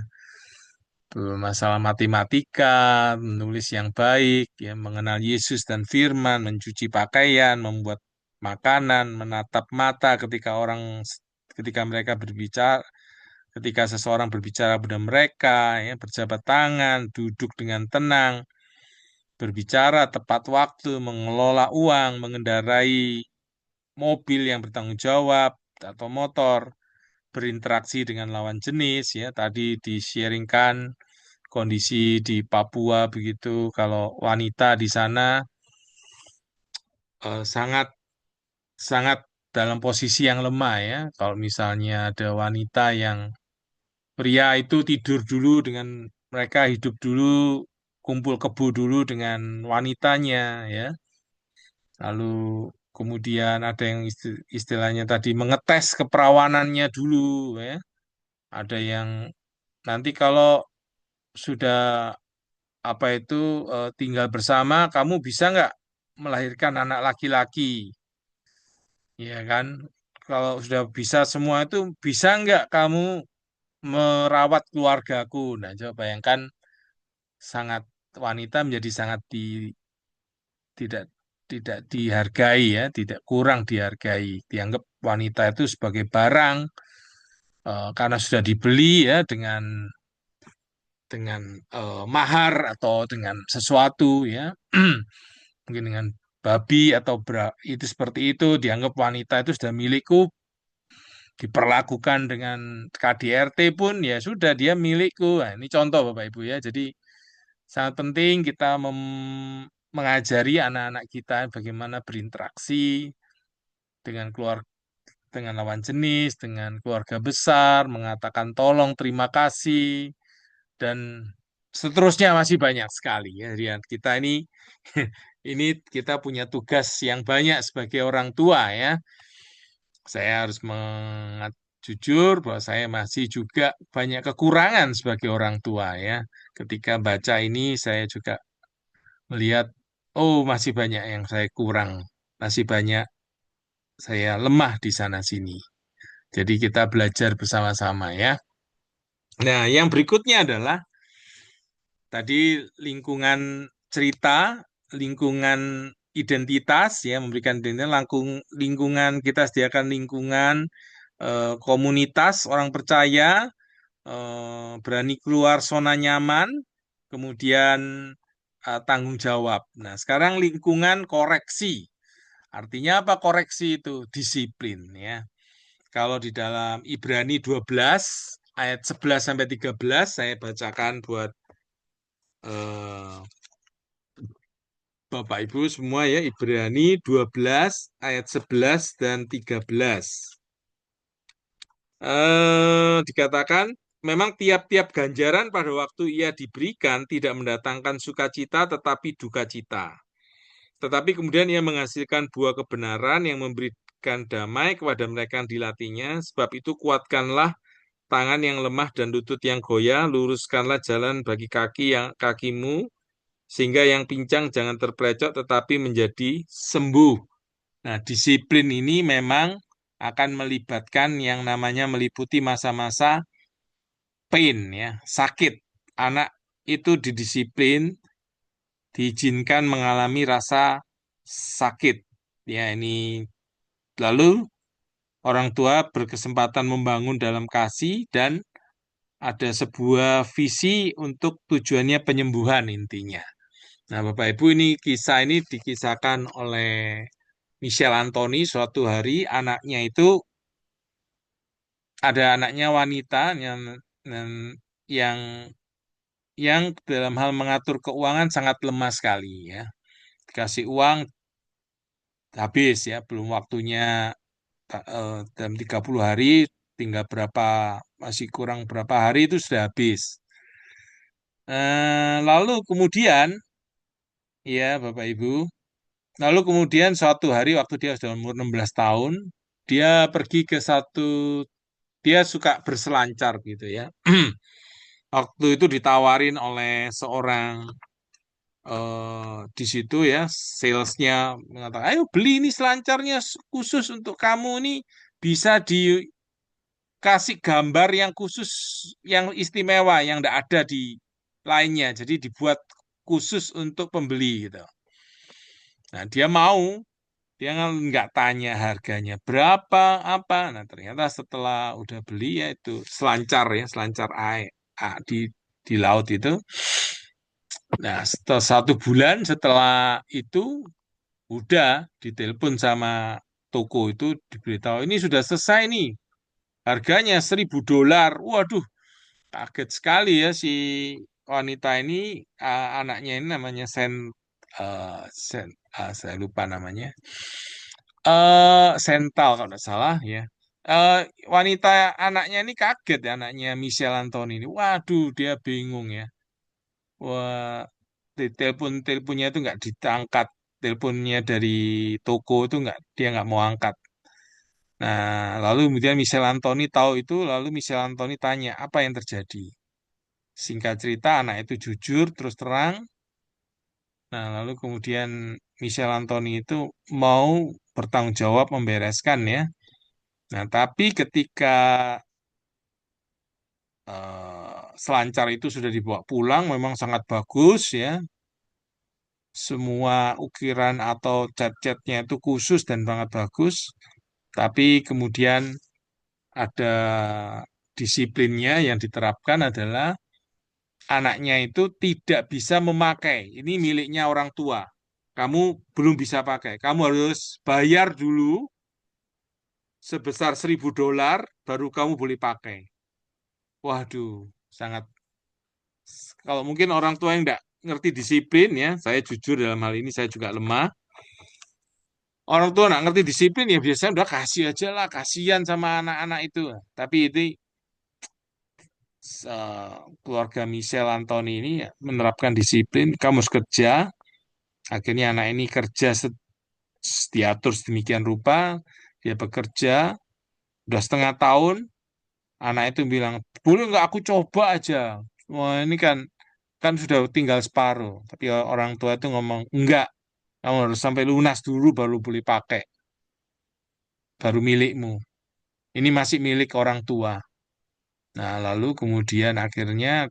Masalah matematika, menulis yang baik, ya, mengenal Yesus dan Firman, mencuci pakaian, membuat makanan, menatap mata ketika mereka berbicara, ketika seseorang berbicara pada mereka, ya, berjabat tangan, duduk dengan tenang, berbicara tepat waktu, mengelola uang, mengendarai mobil yang bertanggung jawab atau motor, berinteraksi dengan lawan jenis, ya, tadi di-sharingkan kondisi di Papua begitu, kalau wanita di sana sangat sangat dalam posisi yang lemah ya. Kalau misalnya ada wanita yang pria itu tidur dulu dengan mereka hidup dulu kumpul kebo dulu dengan wanitanya ya. Lalu kemudian ada yang istilahnya tadi mengetes keperawanannya dulu ya. Ada yang nanti kalau sudah apa itu tinggal bersama, kamu bisa nggak melahirkan anak laki-laki, ya kan? Kalau sudah bisa semua itu, bisa nggak kamu merawat keluargaku? Nah, coba bayangkan sangat wanita menjadi sangat tidak tidak dihargai ya, tidak kurang dihargai. Dianggap wanita itu sebagai barang karena sudah dibeli ya dengan mahar atau dengan sesuatu ya mungkin dengan babi atau itu seperti itu dianggap wanita itu sudah milikku diperlakukan dengan KDRT pun ya sudah dia milikku. Nah, ini contoh Bapak Ibu ya. Jadi sangat penting kita mengajari anak-anak kita bagaimana berinteraksi dengan dengan lawan jenis, dengan keluarga besar, mengatakan tolong, terima kasih, dan seterusnya masih banyak sekali ya. Rian. Kita ini ini kita punya tugas yang banyak sebagai orang tua ya. Saya harus jujur bahwa saya masih juga banyak kekurangan sebagai orang tua ya. Ketika baca ini saya juga melihat oh masih banyak yang saya kurang, masih banyak saya lemah di sana sini. Jadi kita belajar bersama-sama ya. Nah, yang berikutnya adalah tadi lingkungan cerita, lingkungan identitas ya, memberikan identitas, lingkungan kita sediakan lingkungan komunitas orang percaya, berani keluar zona nyaman, kemudian tanggung jawab. Nah, sekarang lingkungan koreksi. Artinya apa koreksi itu? Disiplin ya. Kalau di dalam Ibrani 12 ayat 11 sampai 13 saya bacakan buat eh, Bapak Ibu semua ya, Ibrani 12 ayat 11 dan 13. Dikatakan, memang tiap-tiap ganjaran pada waktu ia diberikan tidak mendatangkan sukacita tetapi duka cita. Tetapi kemudian ia menghasilkan buah kebenaran yang memberikan damai kepada mereka yang dilatihnya. Sebab itu kuatkanlah tangan yang lemah dan lutut yang goyah, luruskanlah jalan bagi kakimu, sehingga yang pincang jangan terpelecok tetapi menjadi sembuh. Nah, disiplin ini memang akan melibatkan yang namanya meliputi masa-masa pain ya, sakit. Anak itu didisiplin, diizinkan mengalami rasa sakit. Ya, ini lalu orang tua berkesempatan membangun dalam kasih dan ada sebuah visi untuk tujuannya penyembuhan intinya. Nah, Bapak Ibu ini dikisahkan oleh Michel Anthony suatu hari anaknya itu ada anaknya wanita yang yang dalam hal mengatur keuangan sangat lemah sekali ya. Dikasih uang habis ya, belum waktunya dalam 30 hari tinggal masih kurang berapa hari itu sudah habis. Lalu kemudian ya Bapak Ibu, lalu kemudian suatu hari waktu dia sudah umur 16 tahun, dia pergi ke dia suka berselancar gitu ya. Waktu itu ditawarin oleh seorang di situ ya, salesnya mengatakan, ayo beli ini selancarnya khusus untuk kamu ini, bisa dikasih gambar yang khusus, yang istimewa, yang tidak ada di lainnya. Jadi dibuat khusus untuk pembeli gitu. Nah dia mau, dia nggak tanya harganya berapa apa. Nah ternyata setelah udah beli ya itu selancar ya, selancar air di laut itu. Nah, setelah 1 bulan setelah itu udah ditelepon sama toko itu diberitahu ini sudah selesai nih. Harganya $1.000. Waduh, kaget sekali ya si wanita ini, anaknya ini namanya saya lupa namanya. Sental kalau tidak salah ya. Eh, Wanita anaknya ini kaget ya, anaknya Michel Anthony ini. Waduh, dia bingung ya. Wah, teleponnya itu nggak ditangkat, teleponnya dari toko itu dia nggak mau angkat. Nah, lalu kemudian Michel Anthony tahu itu, lalu Michel Anthony tanya apa yang terjadi. Singkat cerita, anak itu jujur terus terang. Nah, lalu kemudian Michel Anthony itu mau bertanggung jawab membereskan ya. Nah, tapi ketika selancar itu sudah dibawa pulang, memang sangat bagus ya. Semua ukiran atau cat-catnya itu khusus dan sangat bagus, tapi kemudian ada disiplinnya yang diterapkan adalah anaknya itu tidak bisa memakai. Ini miliknya orang tua. Kamu belum bisa pakai. Kamu harus bayar dulu sebesar $1.000 baru kamu boleh pakai. Waduh, sangat. Kalau mungkin orang tua yang tidak ngerti disiplin ya, saya jujur dalam hal ini saya juga lemah. Orang tua nggak ngerti disiplin ya biasanya udah kasih aja lah, kasihan sama anak-anak itu. Tapi itu keluarga Michel Anthony ini ya, menerapkan disiplin, kamu harus kerja. Akhirnya anak ini kerja diatur sedemikian rupa, dia bekerja, udah 1/2 tahun, anak itu bilang, boleh nggak aku coba aja? Wah ini kan kan sudah tinggal separuh. Tapi orang tua itu ngomong, enggak, kamu harus sampai lunas dulu baru boleh pakai, baru milikmu. Ini masih milik orang tua. Nah, lalu kemudian akhirnya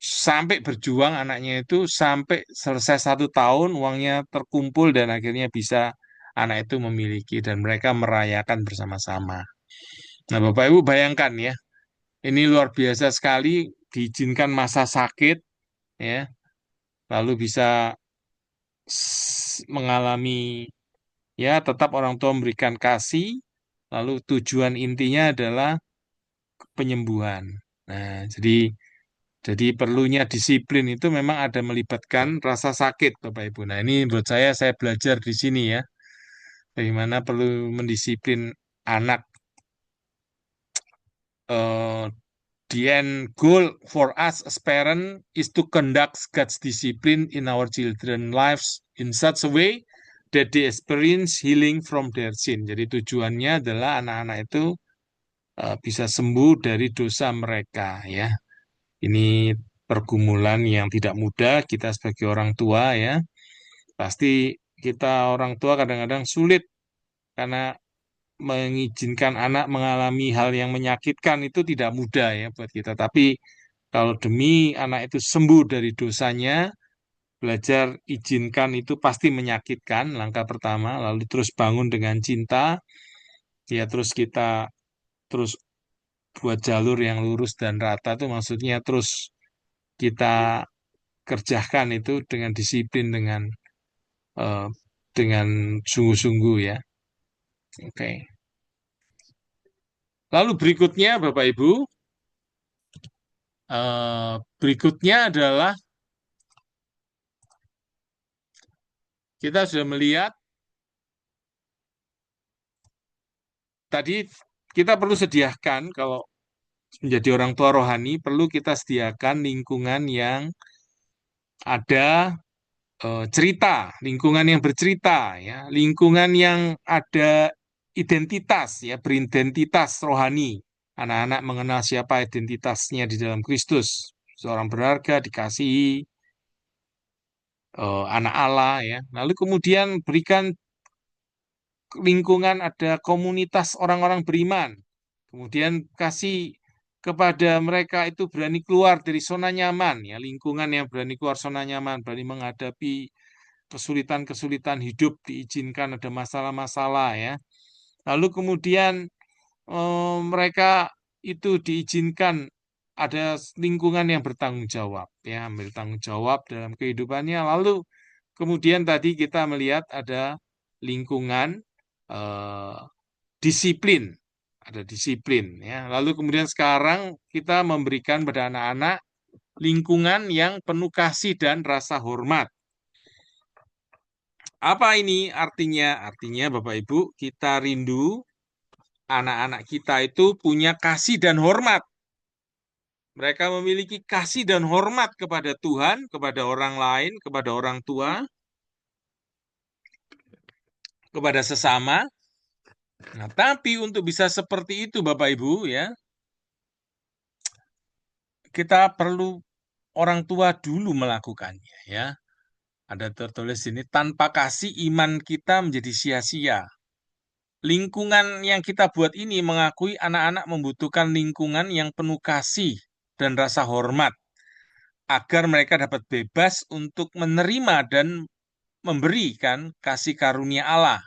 sampai berjuang anaknya itu sampai selesai 1 tahun uangnya terkumpul dan akhirnya bisa anak itu memiliki dan mereka merayakan bersama-sama. Nah, Bapak Ibu bayangkan ya, ini luar biasa sekali diizinkan masa sakit ya, lalu bisa mengalami ya tetap orang tua memberikan kasih, lalu tujuan intinya adalah penyembuhan. Nah, jadi Jadi perlunya disiplin itu memang ada melibatkan rasa sakit, Bapak Ibu. Nah, ini menurut saya belajar di sini ya, bagaimana perlu mendisiplin anak. Eh, the end goal for us as parents is to conduct God's discipline in our children's lives in such a way that they experience healing from their sin. Jadi tujuannya adalah anak-anak itu bisa sembuh dari dosa mereka ya. Ini pergumulan yang tidak mudah kita sebagai orang tua ya. Pasti kita orang tua kadang-kadang sulit karena mengizinkan anak mengalami hal yang menyakitkan itu tidak mudah ya buat kita. Tapi kalau demi anak itu sembuh dari dosanya, belajar izinkan itu pasti menyakitkan, langkah pertama, lalu terus bangun dengan cinta, ya terus kita terus buat jalur yang lurus dan rata itu maksudnya terus kita kerjakan itu dengan disiplin, eh, dengan sungguh-sungguh ya. Oke. Lalu berikutnya Bapak Ibu, berikutnya adalah kita sudah melihat tadi kita perlu sediakan kalau menjadi orang tua rohani perlu kita sediakan lingkungan yang ada cerita, lingkungan yang bercerita ya, lingkungan yang ada identitas ya, beridentitas rohani. Anak-anak mengenal siapa identitasnya di dalam Kristus. Seorang berharga, dikasihi, anak Allah ya. Lalu kemudian berikan lingkungan ada komunitas orang-orang beriman. Kemudian kasih kepada mereka itu berani keluar dari zona nyaman, ya lingkungan yang berani keluar zona nyaman, berani menghadapi kesulitan-kesulitan hidup, diizinkan ada masalah-masalah ya. Lalu kemudian mereka itu diizinkan ada lingkungan yang bertanggung jawab, ya ambil tanggung jawab dalam kehidupannya. Lalu kemudian tadi kita melihat ada lingkungan eh, disiplin, ada disiplin ya. Lalu kemudian sekarang kita memberikan pada anak-anak lingkungan yang penuh kasih dan rasa hormat. Apa ini artinya? Artinya Bapak Ibu, kita rindu anak-anak kita itu punya kasih dan hormat. Mereka memiliki kasih dan hormat kepada Tuhan, kepada orang lain, kepada orang tua, kepada sesama. Nah, tapi untuk bisa seperti itu Bapak Ibu ya, kita perlu orang tua dulu melakukannya ya. Ada tertulis ini, tanpa kasih iman kita menjadi sia-sia. Lingkungan yang kita buat ini mengakui anak-anak membutuhkan lingkungan yang penuh kasih dan rasa hormat agar mereka dapat bebas untuk menerima dan memberikan kasih karunia Allah.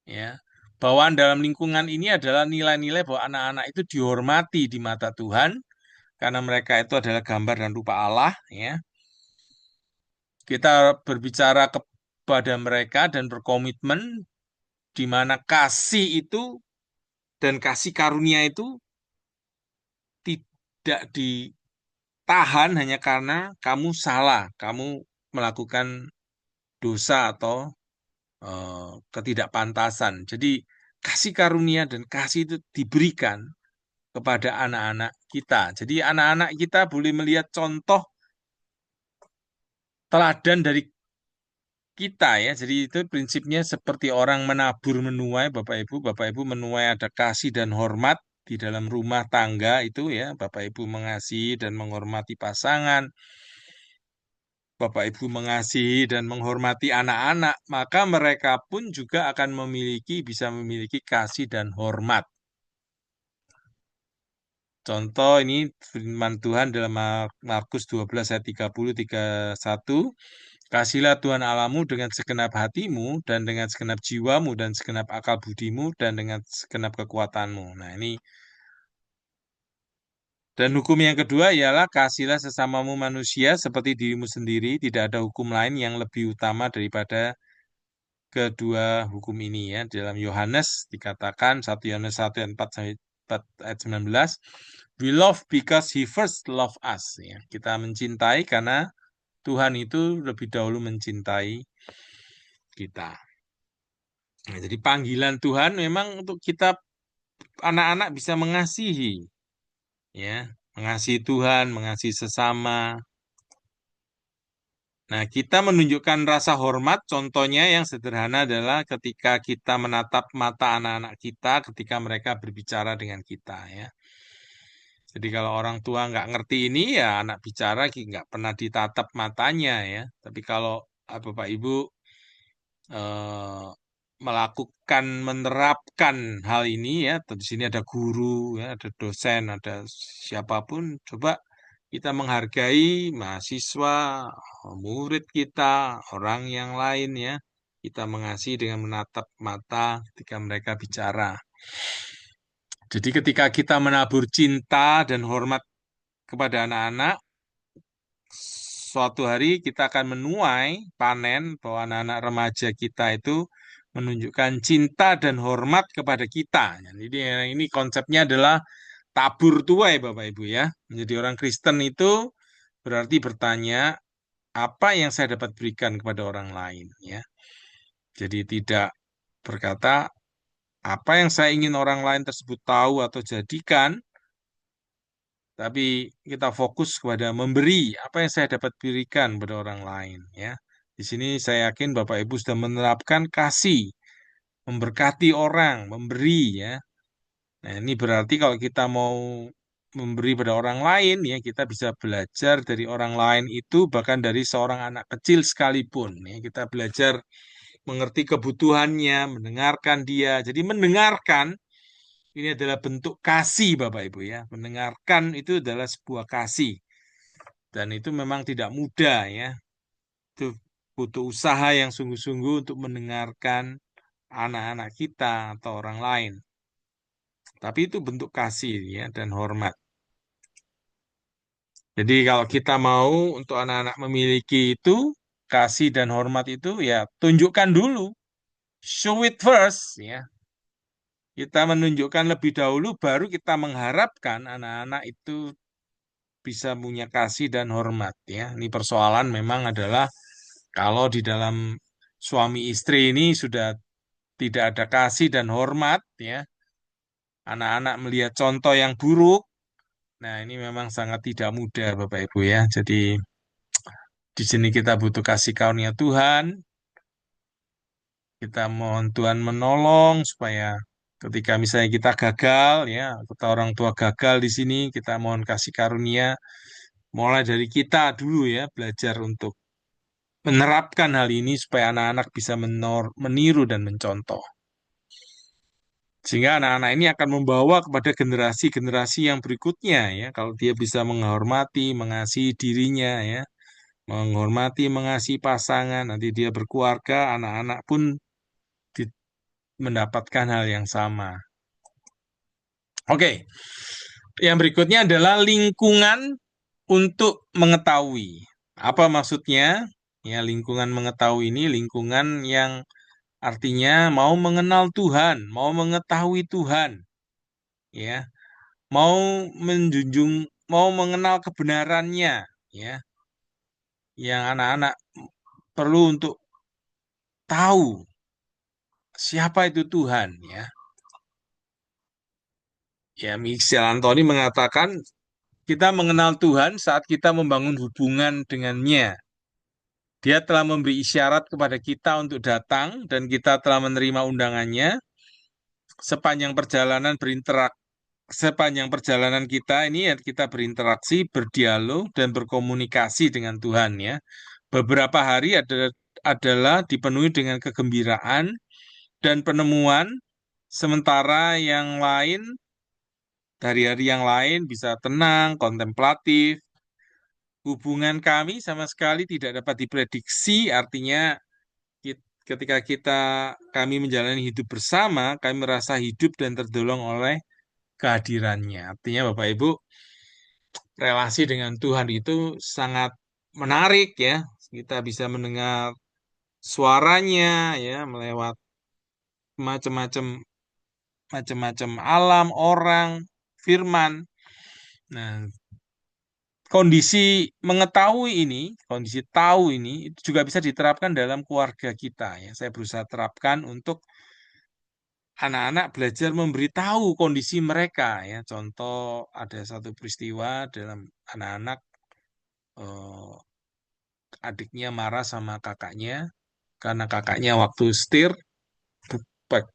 Ya, bawaan dalam lingkungan ini adalah nilai-nilai bahwa anak-anak itu dihormati di mata Tuhan karena mereka itu adalah gambar dan rupa Allah. Ya, kita berbicara kepada mereka dan berkomitmen di mana kasih itu dan kasih karunia itu tidak ditahan hanya karena kamu salah, kamu melakukan dosa atau ketidakpantasan. Jadi kasih karunia dan kasih itu diberikan kepada anak-anak kita. Jadi anak-anak kita boleh melihat contoh teladan dari kita ya. Jadi itu prinsipnya seperti orang menabur menuai, Bapak Ibu menuai ada kasih dan hormat di dalam rumah tangga itu ya. Bapak Ibu mengasihi dan menghormati pasangan, Bapak Ibu mengasihi dan menghormati anak-anak, maka mereka pun juga akan bisa memiliki kasih dan hormat. Contoh ini firman Tuhan dalam Markus 12 ayat 30-31. Kasihlah Tuhan Allahmu dengan segenap hatimu dan dengan segenap jiwamu dan segenap akal budimu dan dengan segenap kekuatanmu. Nah ini, dan hukum yang kedua ialah kasihlah sesamamu manusia seperti dirimu sendiri. Tidak ada hukum lain yang lebih utama daripada kedua hukum ini ya. Dalam Yohanes dikatakan 1 Yohanes 1 ayat 4 ayat 19. We love because he first loved us. Ya. Kita mencintai karena Tuhan itu lebih dahulu mencintai kita. Nah, jadi panggilan Tuhan memang untuk kita anak-anak bisa mengasihi, ya, mengasihi Tuhan, mengasihi sesama. Nah, kita menunjukkan rasa hormat, contohnya yang sederhana adalah ketika kita menatap mata anak-anak kita ketika mereka berbicara dengan kita, ya. Jadi kalau orang tua nggak ngerti ini, ya anak bicara nggak pernah ditatap matanya, ya. Tapi kalau Bapak Ibu eh, melakukan, menerapkan hal ini, ya, di sini ada guru, ya, ada dosen, ada siapapun, coba kita menghargai mahasiswa, murid kita, orang yang lain, ya. Kita mengasihi dengan menatap mata ketika mereka bicara. Jadi ketika kita menabur cinta dan hormat kepada anak-anak, suatu hari kita akan menuai panen bahwa anak-anak remaja kita itu menunjukkan cinta dan hormat kepada kita. Jadi ini konsepnya adalah tabur tuai, Bapak Ibu, ya. Menjadi orang Kristen itu berarti bertanya, apa yang saya dapat berikan kepada orang lain, ya. Jadi tidak berkata apa yang saya ingin orang lain tersebut tahu atau jadikan, tapi kita fokus kepada memberi apa yang saya dapat berikan kepada orang lain, ya. Di sini saya yakin Bapak Ibu sudah menerapkan kasih, memberkati orang, memberi, ya. Nah, ini berarti kalau kita mau memberi pada orang lain, ya, kita bisa belajar dari orang lain itu, bahkan dari seorang anak kecil sekalipun, ya. Kita belajar mengerti kebutuhannya, mendengarkan dia. Jadi mendengarkan ini adalah bentuk kasih, Bapak Ibu, ya. Mendengarkan itu adalah sebuah kasih. Dan itu memang tidak mudah, ya. Itu butuh usaha yang sungguh-sungguh untuk mendengarkan anak-anak kita atau orang lain. Tapi itu bentuk kasih, ya, dan hormat. Jadi kalau kita mau untuk anak-anak memiliki itu, kasih dan hormat itu, ya tunjukkan dulu. Show it first, ya. Kita menunjukkan lebih dahulu, baru kita mengharapkan anak-anak itu bisa punya kasih dan hormat, ya. Ini persoalan memang adalah kalau di dalam suami istri ini sudah tidak ada kasih dan hormat, ya. Anak-anak melihat contoh yang buruk. Nah, ini memang sangat tidak mudah, Bapak Ibu, ya. Jadi di sini kita butuh kasih karunia Tuhan. Kita mohon Tuhan menolong supaya ketika misalnya kita gagal, ya, kita orang tua gagal di sini, kita mohon kasih karunia mulai dari kita dulu, ya, belajar untuk menerapkan hal ini supaya anak-anak bisa meniru dan mencontoh. Sehingga anak-anak ini akan membawa kepada generasi-generasi yang berikutnya, ya. Kalau dia bisa menghormati, mengasihi dirinya, ya, menghormati, mengasihi pasangan, nanti dia berkeluarga, anak-anak pun mendapatkan hal yang sama. Oke, yang berikutnya adalah lingkungan untuk mengetahui. Apa maksudnya? Ya, lingkungan mengetahui ini lingkungan yang artinya mau mengenal Tuhan, mau mengetahui Tuhan, ya, mau menjunjung, mau mengenal kebenarannya, ya, yang anak-anak perlu untuk tahu siapa itu Tuhan, ya. Ya, Michel Antoni mengatakan kita mengenal Tuhan saat kita membangun hubungan dengannya. Dia telah memberi isyarat kepada kita untuk datang dan kita telah menerima undangannya sepanjang perjalanan sepanjang perjalanan kita ini, ya, kita berinteraksi, berdialog dan berkomunikasi dengan Tuhan, ya. Beberapa hari adalah dipenuhi dengan kegembiraan dan penemuan, sementara yang lain hari-hari yang lain bisa tenang, kontemplatif. Hubungan kami sama sekali tidak dapat diprediksi, artinya ketika kami menjalani hidup bersama, kami merasa hidup dan terdolong oleh kehadirannya. Artinya Bapak Ibu, relasi dengan Tuhan itu sangat menarik, ya. Kita bisa mendengar suaranya, ya, melewat macam-macam macam-macam alam, orang, firman. Nah, kondisi mengetahui ini, kondisi tahu ini itu juga bisa diterapkan dalam keluarga kita ya. Saya berusaha terapkan untuk anak-anak belajar memberitahu kondisi mereka ya. Contoh ada satu peristiwa dalam anak-anak eh, adiknya marah sama kakaknya karena kakaknya waktu setir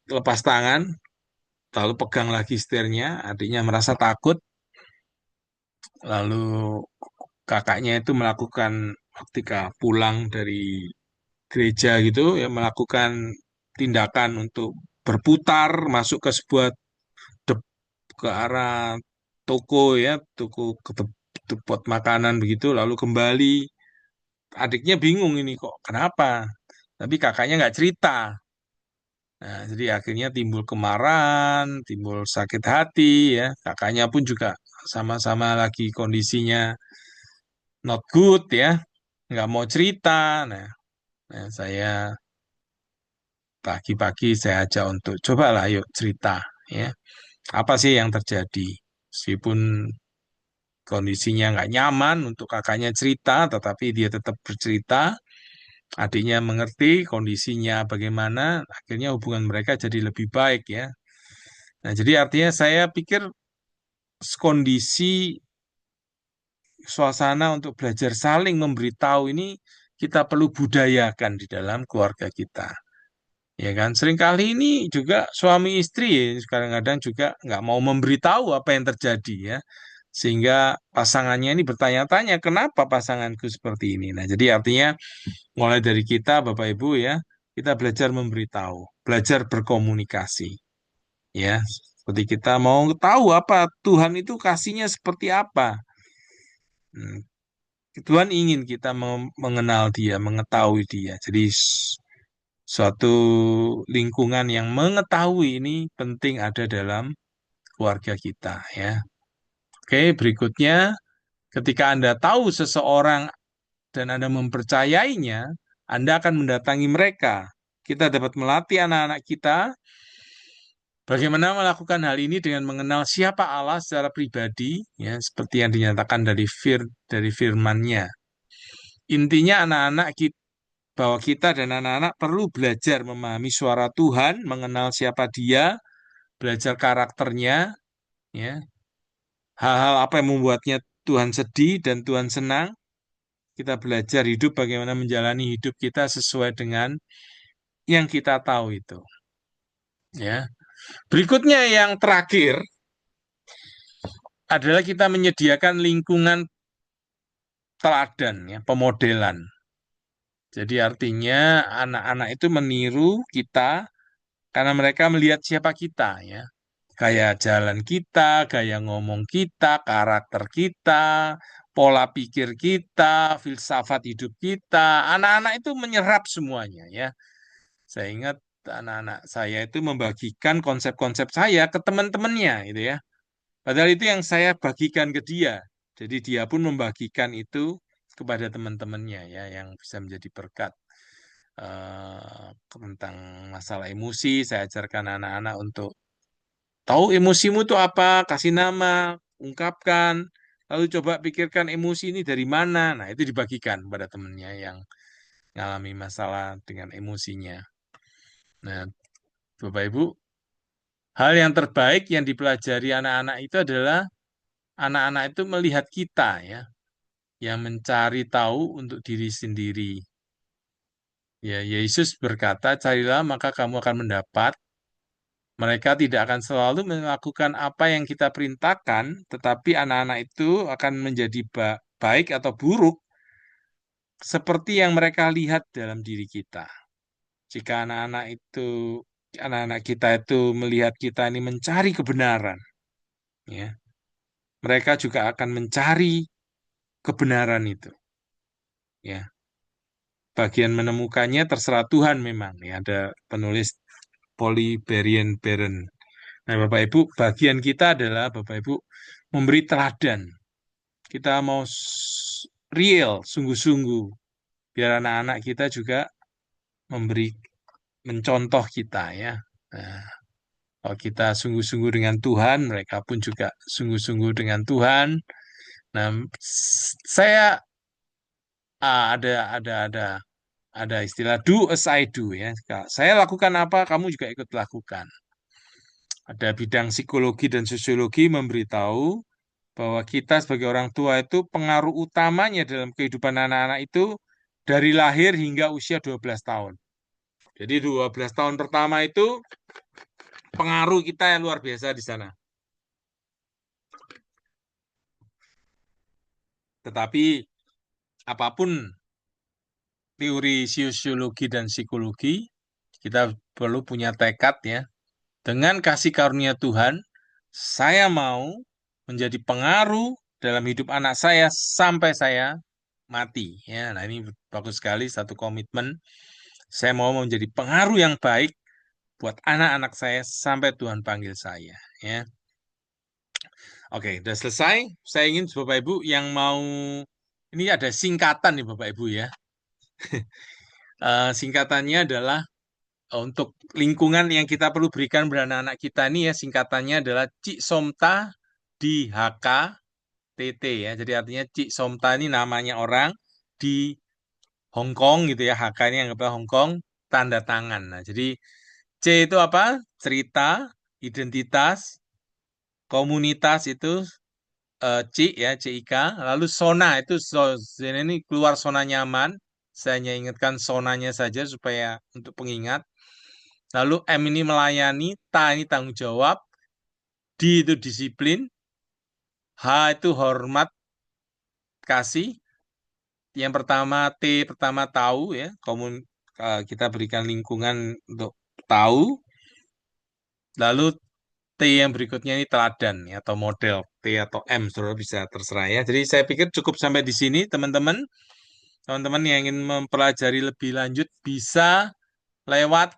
lepas tangan lalu pegang lagi setirnya, adiknya merasa takut, lalu kakaknya itu melakukan ketika pulang dari gereja gitu ya melakukan tindakan untuk berputar masuk ke sebuah dep- ke arah toko ya, toko ke tempat makanan begitu, lalu kembali. Adiknya bingung ini kok kenapa, tapi kakaknya nggak cerita. Nah, jadi akhirnya timbul kemarahan, timbul sakit hati ya. Kakaknya pun juga sama-sama lagi kondisinya not good ya, nggak mau cerita. Nah, saya pagi-pagi saya ajak untuk cobalah yuk cerita ya. Apa sih yang terjadi? Meskipun kondisinya nggak nyaman untuk kakaknya cerita, tetapi dia tetap bercerita. Adiknya mengerti kondisinya bagaimana, akhirnya hubungan mereka jadi lebih baik ya. Nah, jadi artinya saya pikir kondisi suasana untuk belajar saling memberitahu ini kita perlu budayakan di dalam keluarga kita. Ya kan, seringkali ini juga suami istri ya, kadang-kadang juga nggak mau memberitahu apa yang terjadi ya, sehingga pasangannya ini bertanya-tanya kenapa pasanganku seperti ini. Nah, jadi artinya mulai dari kita, Bapak Ibu ya, kita belajar memberitahu, belajar berkomunikasi ya, seperti kita mau tahu apa Tuhan itu kasihnya seperti apa. Hmm, Tuhan ingin kita mengenal Dia, mengetahui Dia. Jadi suatu lingkungan yang mengetahui ini penting ada dalam keluarga kita ya. Oke, berikutnya ketika Anda tahu seseorang dan Anda mempercayainya, Anda akan mendatangi mereka. Kita dapat melatih anak-anak kita bagaimana melakukan hal ini dengan mengenal siapa Allah secara pribadi ya, seperti yang dinyatakan dari firman-Nya. Intinya anak-anak kita bahwa kita dan anak-anak perlu belajar memahami suara Tuhan, mengenal siapa Dia, belajar karakternya, ya, hal-hal apa yang membuatnya Tuhan sedih dan Tuhan senang. Kita belajar hidup bagaimana menjalani hidup kita sesuai dengan yang kita tahu itu. Ya, berikutnya yang terakhir adalah kita menyediakan lingkungan teladan, ya, pemodelan. Jadi artinya anak-anak itu meniru kita karena mereka melihat siapa kita, ya. Gaya jalan kita, gaya ngomong kita, karakter kita, pola pikir kita, filsafat hidup kita. Anak-anak itu menyerap semuanya ya. Saya ingat anak-anak saya itu membagikan konsep-konsep saya ke teman-temannya itu ya. Padahal itu yang saya bagikan ke dia. Jadi dia pun membagikan itu kepada teman-temannya ya yang bisa menjadi berkat tentang masalah emosi. Saya ajarkan anak-anak untuk tahu emosimu itu apa, kasih nama, ungkapkan, lalu coba pikirkan emosi ini dari mana. Nah, itu dibagikan pada temannya yang mengalami masalah dengan emosinya. Nah, Bapak Ibu, hal yang terbaik yang dipelajari anak-anak itu adalah anak-anak itu melihat kita ya, yang mencari tahu untuk diri sendiri. Ya, Yesus berkata, carilah maka kamu akan mendapat. Mereka tidak akan selalu melakukan apa yang kita perintahkan, tetapi anak-anak itu akan menjadi baik atau buruk seperti yang mereka lihat dalam diri kita. Jika anak-anak kita itu melihat kita ini mencari kebenaran, ya, mereka juga akan mencari kebenaran itu. Ya, bagian menemukannya terserah Tuhan memang. Ya, ada penulis Polly Berrien Barron. Nah, Bapak Ibu, bagian kita adalah Bapak Ibu memberi teladan. Kita mau real, sungguh-sungguh, biar anak-anak kita juga memberi mencontoh kita ya. Nah, Kalau kita sungguh-sungguh dengan Tuhan, mereka pun juga sungguh-sungguh dengan Tuhan. Nah, saya ada istilah do as I do ya. Saya lakukan apa, kamu juga ikut lakukan. Ada bidang psikologi dan sosiologi memberitahu bahwa kita sebagai orang tua itu pengaruh utamanya dalam kehidupan anak-anak itu dari lahir hingga usia 12 tahun. Jadi 12 tahun pertama itu pengaruh kita yang luar biasa di sana. Tetapi apapun teori sosiologi dan psikologi, kita perlu punya tekad ya. Dengan kasih karunia Tuhan, saya mau menjadi pengaruh dalam hidup anak saya sampai saya mati. Ya, nah ini bagus sekali satu komitmen. Saya mau menjadi pengaruh yang baik buat anak-anak saya sampai Tuhan panggil saya. Ya, oke, udah selesai. Saya ingin Bapak Ibu yang mau ini ada singkatan nih Bapak Ibu ya. Singkatannya adalah untuk lingkungan yang kita perlu berikan pada anak-anak kita ini ya singkatannya adalah Cik Somta di HKTT ya. Jadi artinya Cik Somta ini namanya orang di Hong Kong gitu ya. HK ini anggaplah Hong Kong tanda tangan. Nah, jadi C itu apa? Cerita, identitas, komunitas itu C ya, CIK. Lalu zona itu zona ini keluar zona nyaman. Saya hanya ingatkan zonanya saja supaya untuk pengingat. Lalu M ini melayani, T ini tanggung jawab, D itu disiplin, H itu hormat, kasih. Yang pertama T pertama tahu ya, kita berikan lingkungan untuk tahu. Lalu T yang berikutnya ini teladan ya, atau model T atau M, saudara bisa terserah ya. Jadi saya pikir cukup sampai di sini teman-teman. Teman-teman yang ingin mempelajari lebih lanjut bisa lewat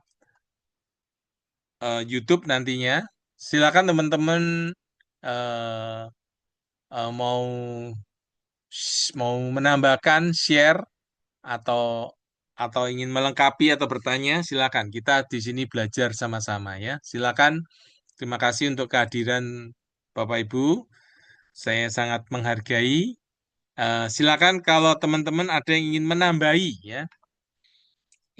YouTube nantinya. Silakan teman-teman eh, mau mau menambahkan, share atau ingin melengkapi atau bertanya, silakan. Kita di sini belajar sama-sama ya. Silakan. Terima kasih untuk kehadiran Bapak Ibu. Saya sangat menghargai. Silakan kalau teman-teman ada yang ingin menambahi ya,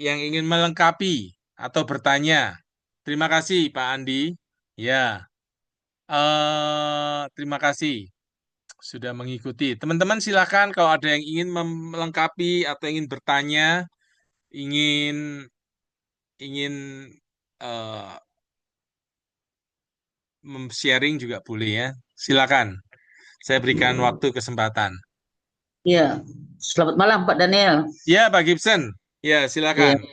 yang ingin melengkapi atau bertanya. Terima kasih Pak Andi. Ya, terima kasih sudah mengikuti. Teman-teman silakan kalau ada yang ingin melengkapi atau ingin bertanya, ingin ingin eh, sharing juga boleh ya. Silakan. Saya berikan waktu kesempatan. Iya, selamat malam Pak Daniel. Ya, Pak Gibson. Ya, Iya, silakan.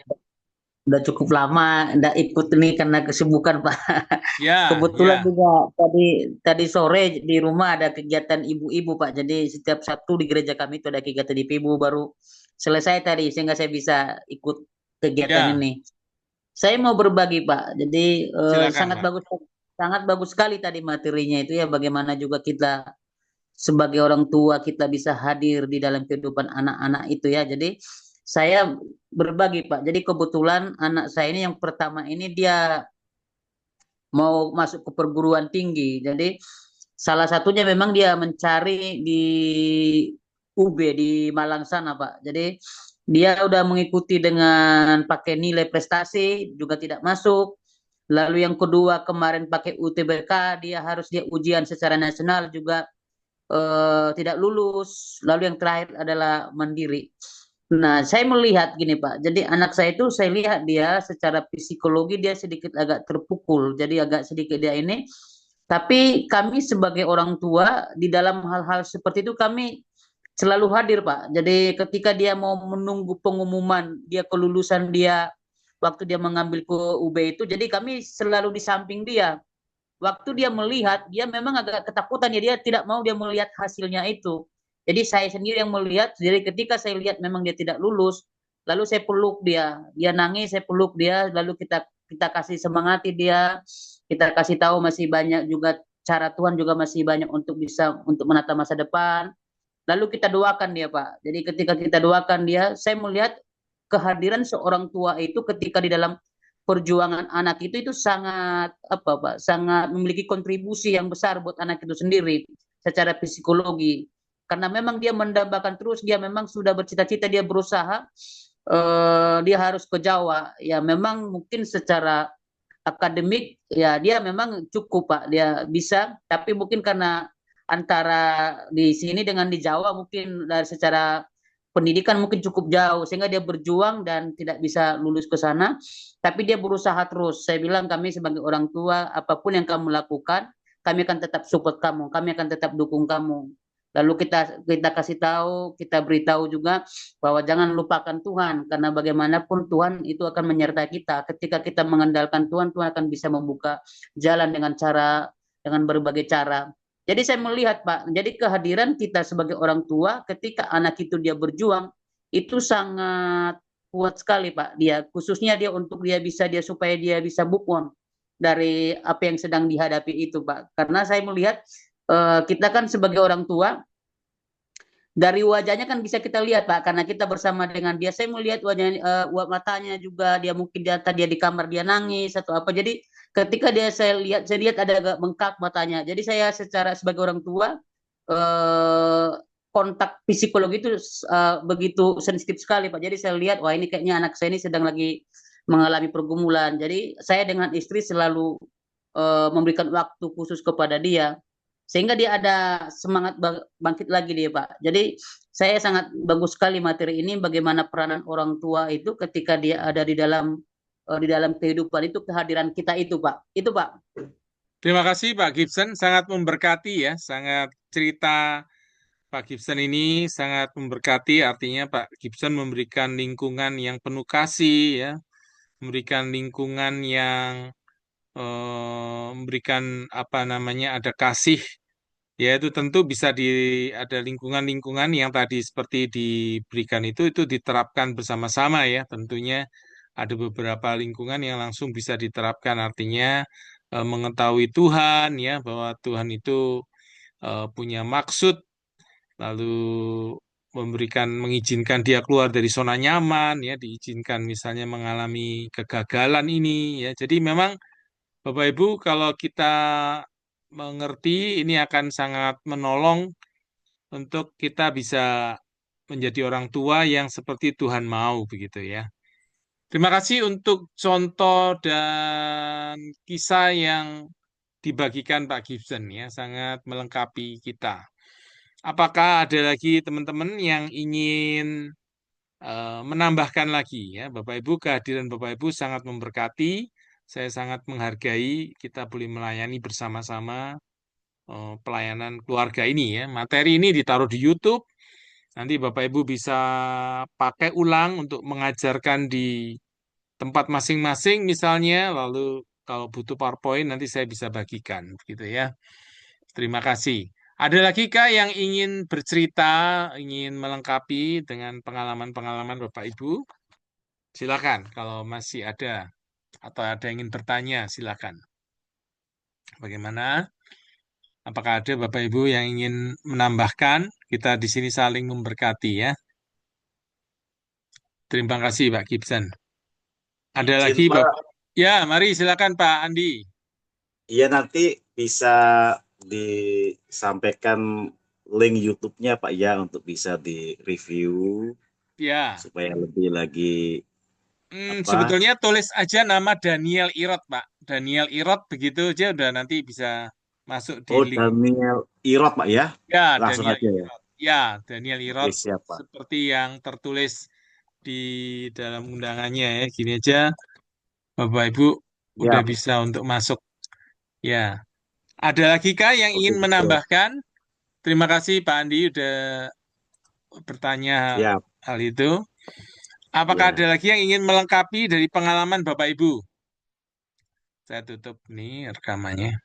udah cukup lama nggak ikut nih karena kesibukan Pak. Ya, Kebetulan ya, juga tadi tadi sore di rumah ada kegiatan ibu-ibu Pak. Jadi setiap Sabtu di gereja kami itu ada kegiatan ibu-ibu baru selesai tadi sehingga saya bisa ikut kegiatan ya. ini. Saya mau berbagi Pak. Jadi Silakan, Pak. sangat bagus sekali tadi materinya itu ya bagaimana juga kita sebagai orang tua kita bisa hadir di dalam kehidupan anak-anak itu ya. Jadi saya berbagi Pak. Jadi kebetulan anak saya ini yang pertama ini dia mau masuk ke perguruan tinggi. Jadi salah satunya memang dia mencari di UB di Malang sana Pak. Jadi dia udah mengikuti dengan pakai nilai prestasi juga tidak masuk. Lalu yang kedua kemarin pakai UTBK dia harus dia ujian secara nasional juga tidak lulus. Lalu yang terakhir adalah mandiri. Nah, saya melihat gini Pak. Jadi anak saya itu saya lihat dia secara psikologi dia sedikit agak terpukul. Jadi agak sedikit dia ini. Tapi kami sebagai orang tua di dalam hal-hal seperti itu kami selalu hadir Pak. Jadi ketika dia mau menunggu pengumuman dia kelulusan dia waktu dia mengambil ke UB itu, jadi kami selalu di samping dia waktu dia melihat, dia memang agak ketakutan ya, dia tidak mau dia melihat hasilnya itu. Jadi saya sendiri yang melihat, jadi ketika saya lihat memang dia tidak lulus, lalu saya peluk dia nangis, saya peluk dia, lalu kita kasih semangati dia, kita kasih tahu masih banyak juga cara Tuhan juga masih banyak untuk bisa untuk menata masa depan. Lalu kita doakan dia Pak. Jadi ketika kita doakan dia, saya melihat kehadiran seorang tua itu ketika di dalam perjuangan anak itu sangat apa Pak, sangat memiliki kontribusi yang besar buat anak itu sendiri secara psikologi. Karena memang dia mendambakan terus, dia memang sudah bercita-cita, dia berusaha, dia harus ke Jawa. Ya memang mungkin secara akademik ya dia memang cukup Pak, dia bisa, tapi mungkin karena antara di sini dengan di Jawa mungkin dari secara pendidikan mungkin cukup jauh sehingga dia berjuang dan tidak bisa lulus ke sana, tapi dia berusaha terus. Saya bilang kami sebagai orang tua, apapun yang kamu lakukan, kami akan tetap support kamu, kami akan tetap dukung kamu. Lalu kita kasih tahu, kita beritahu juga bahwa jangan lupakan Tuhan, karena bagaimanapun Tuhan itu akan menyertai kita. Ketika kita mengandalkan Tuhan, Tuhan akan bisa membuka jalan dengan berbagai cara. Jadi saya melihat Pak, jadi kehadiran kita sebagai orang tua ketika anak itu dia berjuang itu sangat kuat sekali Pak. Dia khususnya dia untuk dia supaya dia bisa move on dari apa yang sedang dihadapi itu Pak. Karena saya melihat kita kan sebagai orang tua dari wajahnya kan bisa kita lihat Pak, karena kita bersama dengan dia. Saya melihat wajahnya, matanya juga, dia mungkin dia di kamar dia nangis atau apa. Jadi ketika saya lihat ada agak bengkak matanya. Jadi saya secara sebagai orang tua, eh, kontak psikologi itu begitu sensitif sekali Pak. Jadi saya lihat, wah ini kayaknya anak saya ini sedang lagi mengalami pergumulan. Jadi saya dengan istri selalu memberikan waktu khusus kepada dia sehingga dia ada semangat bangkit lagi dia Pak. Jadi saya sangat bagus sekali materi ini bagaimana peranan orang tua itu ketika dia ada di dalam kehidupan itu, kehadiran kita itu Pak. Itu Pak. Terima kasih Pak Gibson, sangat memberkati ya, sangat cerita Pak Gibson ini sangat memberkati, artinya Pak Gibson memberikan lingkungan yang penuh kasih ya, memberikan lingkungan yang memberikan apa namanya ada kasih. Ya itu tentu bisa ada lingkungan-lingkungan yang tadi seperti diberikan itu diterapkan bersama-sama ya. Tentunya ada beberapa lingkungan yang langsung bisa diterapkan, artinya mengetahui Tuhan ya, bahwa Tuhan itu punya maksud, lalu mengizinkan dia keluar dari zona nyaman ya, diizinkan misalnya mengalami kegagalan ini ya. Jadi memang Bapak Ibu, kalau kita mengerti, ini akan sangat menolong untuk kita bisa menjadi orang tua yang seperti Tuhan mau, begitu ya. Terima kasih untuk contoh dan kisah yang dibagikan Pak Gibson ya, sangat melengkapi kita. Apakah ada lagi teman-teman yang ingin menambahkan lagi ya, Bapak Ibu, kehadiran Bapak Ibu sangat memberkati. Saya sangat menghargai kita boleh melayani bersama-sama pelayanan keluarga ini ya. Materi ini ditaruh di YouTube. Nanti Bapak Ibu bisa pakai ulang untuk mengajarkan di tempat masing-masing misalnya. Lalu kalau butuh PowerPoint nanti saya bisa bagikan gitu ya. Terima kasih. Ada lagi Kak yang ingin bercerita, ingin melengkapi dengan pengalaman-pengalaman Bapak Ibu? Silakan kalau masih ada atau ada yang ingin bertanya, silakan. Bagaimana? Apakah ada Bapak Ibu yang ingin menambahkan? Kita di sini saling memberkati ya. Terima kasih Pak Gibson. Ada Izin lagi Pak, Bapak? Ya, mari silakan Pak Andi. iya nanti bisa disampaikan link YouTube-nya Pak ya untuk bisa di-review Ya, supaya lebih lagi apa? sebetulnya tulis aja nama Daniel Irot Pak. Daniel Irot begitu aja udah nanti bisa masuk di Oh, link. Daniel Irot Pak ya, Ya, langsung Daniel aja ya. Irot. Ya, Daniel Oke Irot siap Pak. seperti yang tertulis di dalam undangannya ya. Gini aja, Bapak Ibu udah Siap. bisa untuk masuk. Ya, ada lagi Kak yang Oke ingin siap. menambahkan? Terima kasih Pak Andi udah bertanya Siap. hal itu. Apakah ada Ya. lagi yang ingin melengkapi dari pengalaman Bapak Ibu? Saya tutup nih rekamannya.